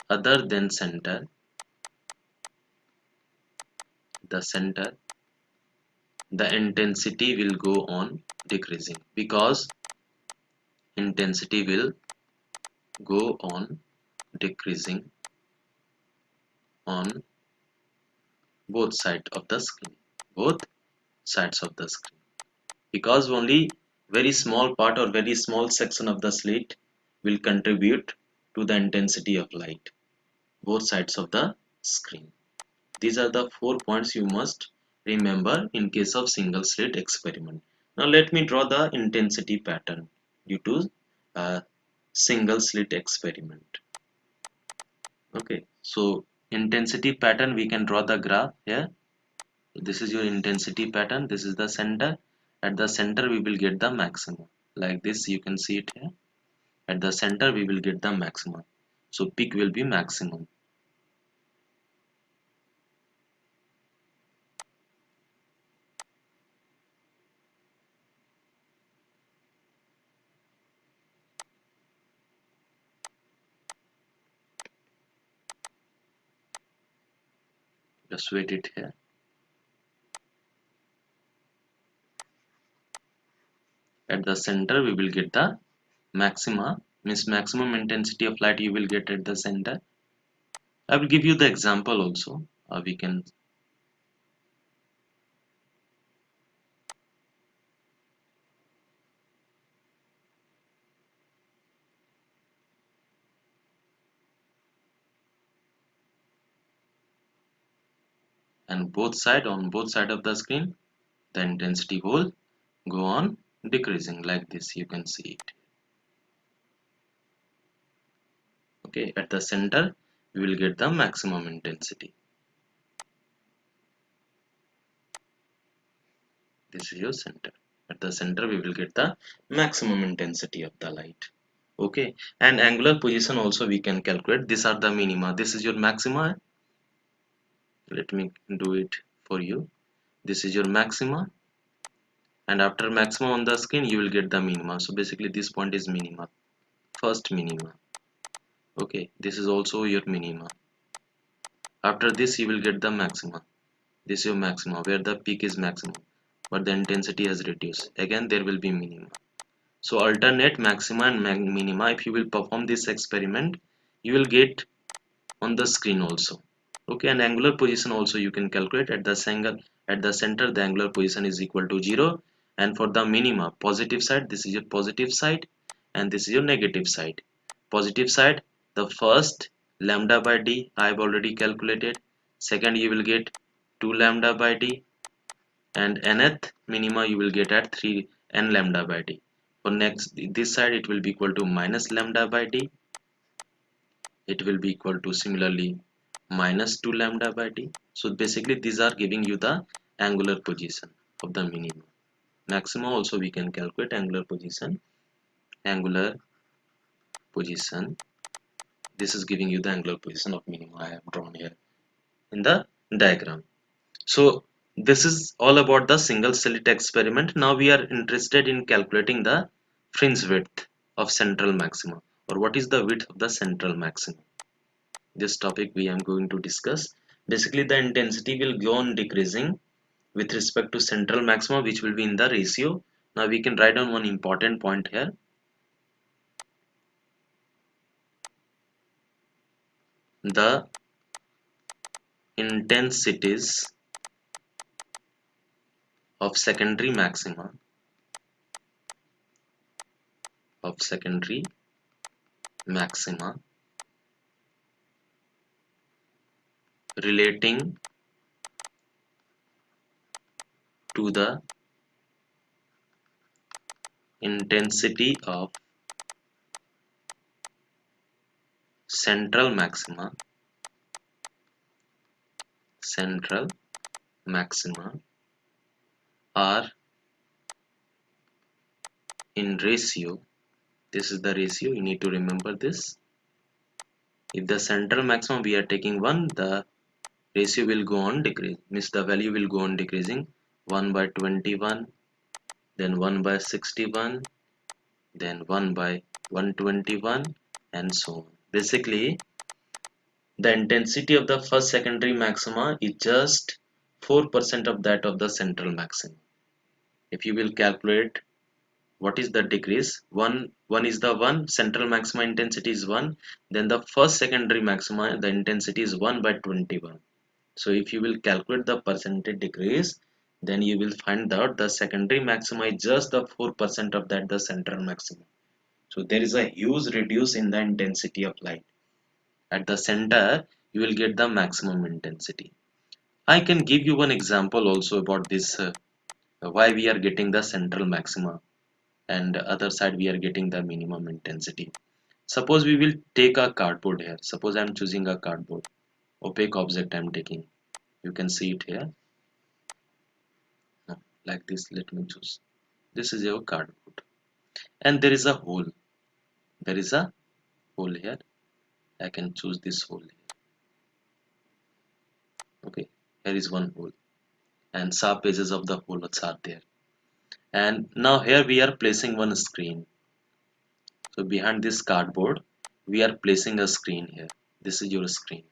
other than center, the center, the intensity will go on decreasing, because intensity will go on decreasing on both sides of the screen, both sides of the screen, because only very small part or very small section of the slit will contribute to the intensity of light, both sides of the screen. These are the 4 points you must remember in case of single slit experiment. Now let me draw the intensity pattern due to a single slit experiment. Okay, so intensity pattern, we can draw the graph here. This is your intensity pattern, this is the center. At the center we will get the maximum, like this you can see it here. At the center we will get the maximum, so peak will be maximum. Just wait it here. At the center we will get the maxima, means maximum intensity of light you will get at the center. I will give you the example also. We can, and on both side of the screen the intensity will go on decreasing, like this you can see it. Okay, at the center we will get the maximum intensity. This is your center. At the center we will get the maximum intensity of the light. Okay, and angular position also we can calculate. These are the minima. This is your maxima. Let me do it for you. This is your maxima, and after maxima on the screen you will get the minima. So basically this point is minima, first minima. Okay, this is also your minima. After this you will get the maxima. This is your maxima where the peak is maximum, but the intensity has reduced. Again there will be minima. So alternate maxima and minima, if you will perform this experiment, you will get on the screen also. Okay, and angular position also you can calculate. At the center the angular position is equal to 0, and for the minima positive side, this is your positive side and this is your negative side. Positive side, the first lambda by d, I have already calculated. Second, you will get 2 lambda by d, and nth minima you will get at 3 n lambda by d. For next, this side it will be equal to minus lambda by d. It will be equal to similarly minus 2 lambda by d. So basically these are giving you the angular position of the minimum. Maxima also we can calculate angular position. Angular position. This is giving you the angular position of minimum I have drawn here in the diagram. So this is all about the single slit experiment. Now we are interested in calculating the fringe width of central maxima, or what is the width of the central maxima. This topic we am going to discuss. Basically the intensity will go on decreasing with respect to central maxima, which will be in the ratio. Now we can write down one important point here. The intensities of secondary maxima relating to the intensity of central maxima are in ratio. This is the ratio, you need to remember this. If the central maximum we are taking 1, the ratio will go on decrease, means the value will go on decreasing. 1 by 21, then 1 by 61, then 1 by 121, and so on. Basically the intensity of the first secondary maxima is just 4% of that of the central maximum. If you will calculate what is the decrease, one is the 1, central maxima intensity is 1, then the first secondary maxima the intensity is 1 by 21. So if you will calculate the percentage decrease, then you will find out the secondary maxima is just the 4% of that the central maximum. So there is a huge reduce in the intensity of light. At the center you will get the maximum intensity. I can give you one example also about this, why we are getting the central maxima and other side we are getting the minimum intensity. Suppose we will take a cardboard here. Suppose I am choosing a cardboard, opaque object I am taking. You can see it here. Like this, let me choose. This is your cardboard, and there is a hole. There is a hole here. I can choose this hole here. Okay, here is one hole, and sharp edges of the holes are there. And now here we are placing one screen. So behind this cardboard, we are placing a screen here. This is your screen.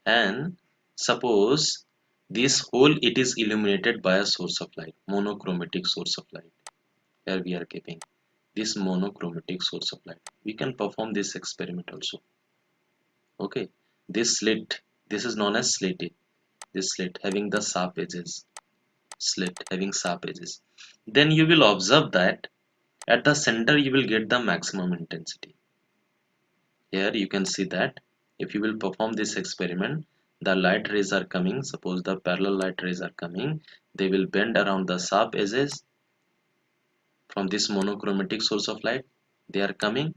And suppose this hole it is illuminated by a source of light, monochromatic source of light. Here we are keeping this monochromatic source of light. We can perform this experiment also. Okay, this slit, this is known as slit. This slit having the sharp edges, slit having sharp edges. Then you will observe that at the center you will get the maximum intensity. Here you can see that if you will perform this experiment, the light rays are coming. Suppose the parallel light rays are coming, they will bend around the sharp edges from this monochromatic source of light. They are coming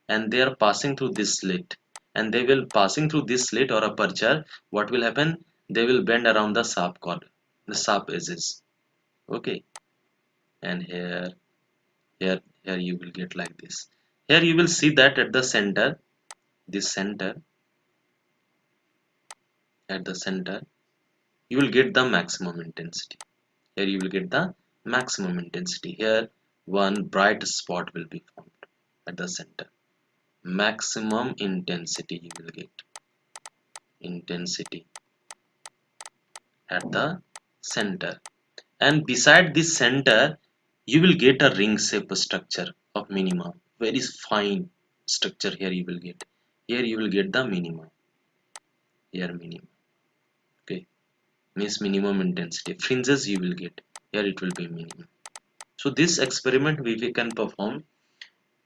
and they are passing through this slit, and they will passing through this slit or aperture. What will happen? They will bend around the sharp chord, the sharp edges. Okay, and here you will get like this. Here you will see that at the center, this center, at the center you will get the maximum intensity. Here you will get the maximum intensity. Here one bright spot will be formed at the center. Maximum intensity you will get. Intensity at the center. And beside this center you will get a ring shape structure of minima. Very fine structure here you will get. Here you will get the minima. Here minimum. Okay. Means minimum intensity. Fringes you will get. Here it will be minimum. So this experiment we can perform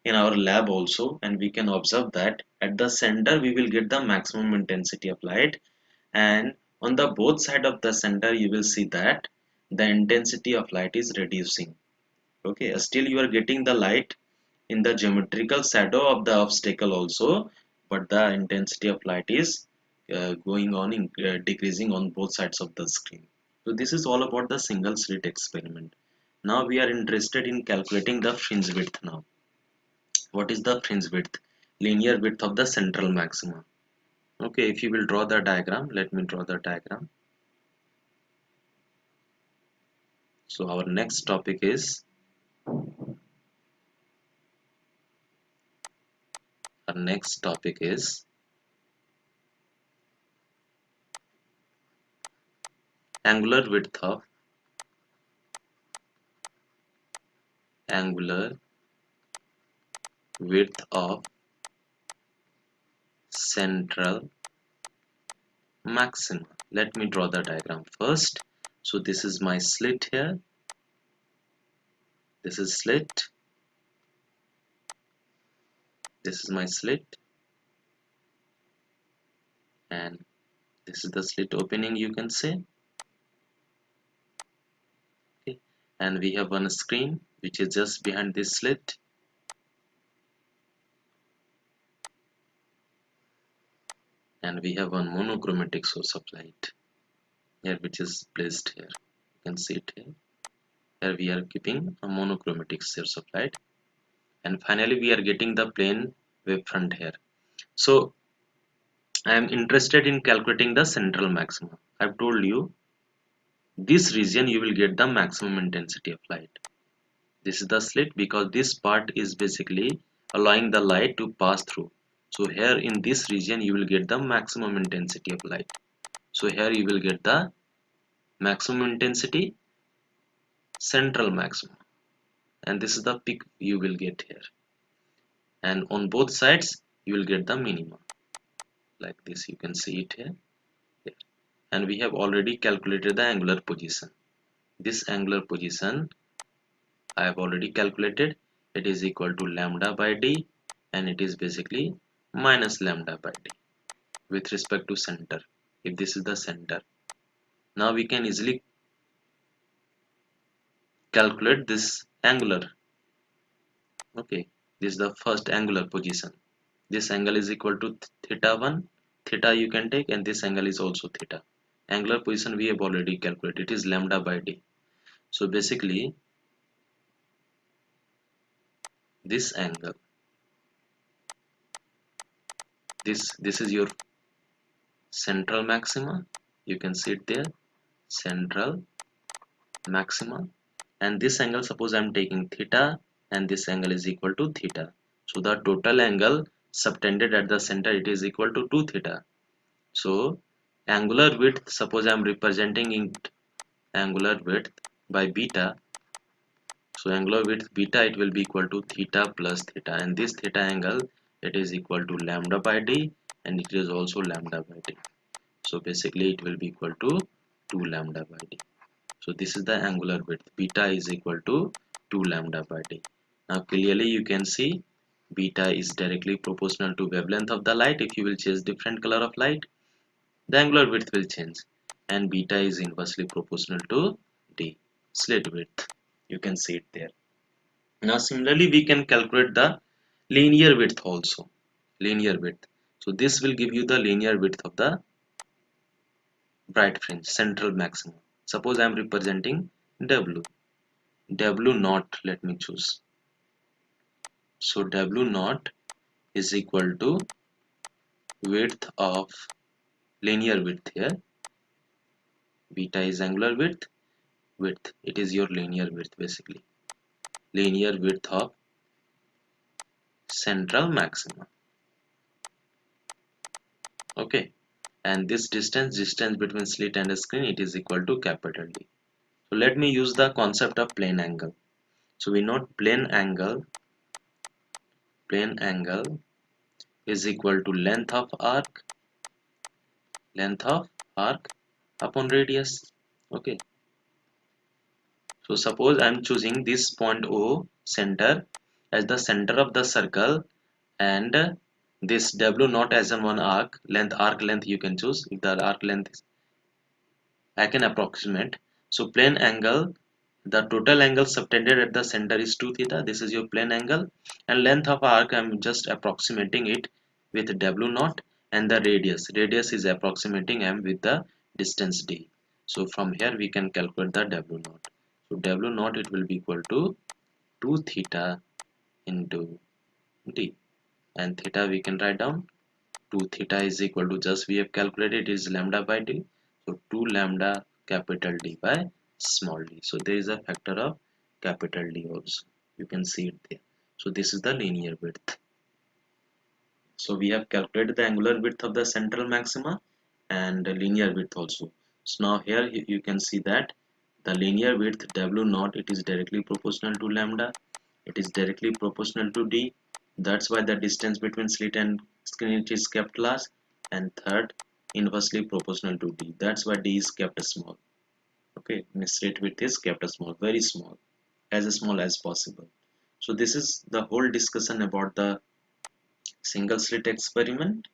in our lab also, and we can observe that At the center we will get the maximum intensity of light, and on the both side of the center you will see that the intensity of light is reducing. Okay, still you are getting the light in the geometrical shadow of the obstacle also, but the intensity of light is going on decreasing on both sides of the screen. So this is all about the single slit experiment. Now we are interested in calculating the fringe width. Now what is the fringe width? Linear width of the central maxima. Okay, if you will draw the diagram, let me draw the diagram. So our next topic is our next topic is angular width of angular width of central maxima. Let me draw the diagram first. So this is my slit here. This is slit. This is my slit, and this is the slit opening, you can say. Okay, and we have one screen which is just behind this slit, and we have one monochromatic source of light here which is placed here. You can see it here. Here we are keeping a monochromatic source of light, and finally we are getting the plane wavefront here. So I am interested in calculating the central maximum. I've told you this region you will get the maximum intensity of light. This is the slit because this part is basically allowing the light to pass through. So here in this region you will get the maximum intensity of light. So here you will get the maximum intensity, central maximum, and this is the peak you will get here. And on both sides you will get the minimum. Like this, you can see it here. Here. And we have already calculated the angular position. This angular position I have already calculated. It is equal to lambda by d, and it is basically minus lambda by d with respect to center, if this is the center. Now we can easily calculate this angular. Okay, this is the first angular position. This angle is equal to theta 1, theta you can take, and this angle is also theta. Angular position we have already calculated, it is lambda by d. So basically this angle, this is your central maxima, you can see it there, central maxima, and this angle, suppose I am taking theta, and this angle is equal to theta. So the total angle subtended at the center, it is equal to 2 theta. So angular width, suppose I am representing in angular width by beta. So angular width beta, it will be equal to theta plus theta, and this theta angle, it is equal to lambda by d, and it is also lambda by d. So basically it will be equal to 2 lambda by d. So this is the angular width. Beta is equal to 2 lambda by d. Now clearly you can see beta is directly proportional to wavelength of the light. If you will change different color of light, the angular width will change, and beta is inversely proportional to d, slit width. You can see it there. Now similarly we can calculate the linear width also. Linear width. So this will give you the linear width of the bright fringe, central maximum. Suppose I am representing W. W naught, let me choose. So W naught is equal to width of linear width here. Beta is angular width. Width, it is your linear width basically. Linear width of central maximum. Okay. And this distance between slit and screen, it is equal to capital D. So let me use the concept of plane angle. So we know plane angle is equal to length of arc upon radius. Okay, so suppose I am choosing this point O center as the center of the circle, and this W naught as an one arc length you can choose. If the arc length is, I can approximate. So plane angle, the total angle subtended at the center is 2 theta. This is your plane angle, and length of arc I'm just approximating it with W naught, and the radius. Radius is approximating M with the distance D. So from here we can calculate the W naught. So W naught it will be equal to 2 theta into D, and theta we can write down 2 theta is equal to, just we have calculated, is lambda by D. So 2 lambda capital D by small d. So there is a factor of capital D also. You can see it there. So this is the linear width. So we have calculated the angular width of the central maxima and the linear width also. So now here you can see that the linear width W naught, it is directly proportional to lambda. It is directly proportional to D. That's why the distance between slit and screen is kept large. And third, inversely proportional to D. That's why D is kept small. Okay, slit width is kept small, very small as possible. So this is the whole discussion about the single slit experiment.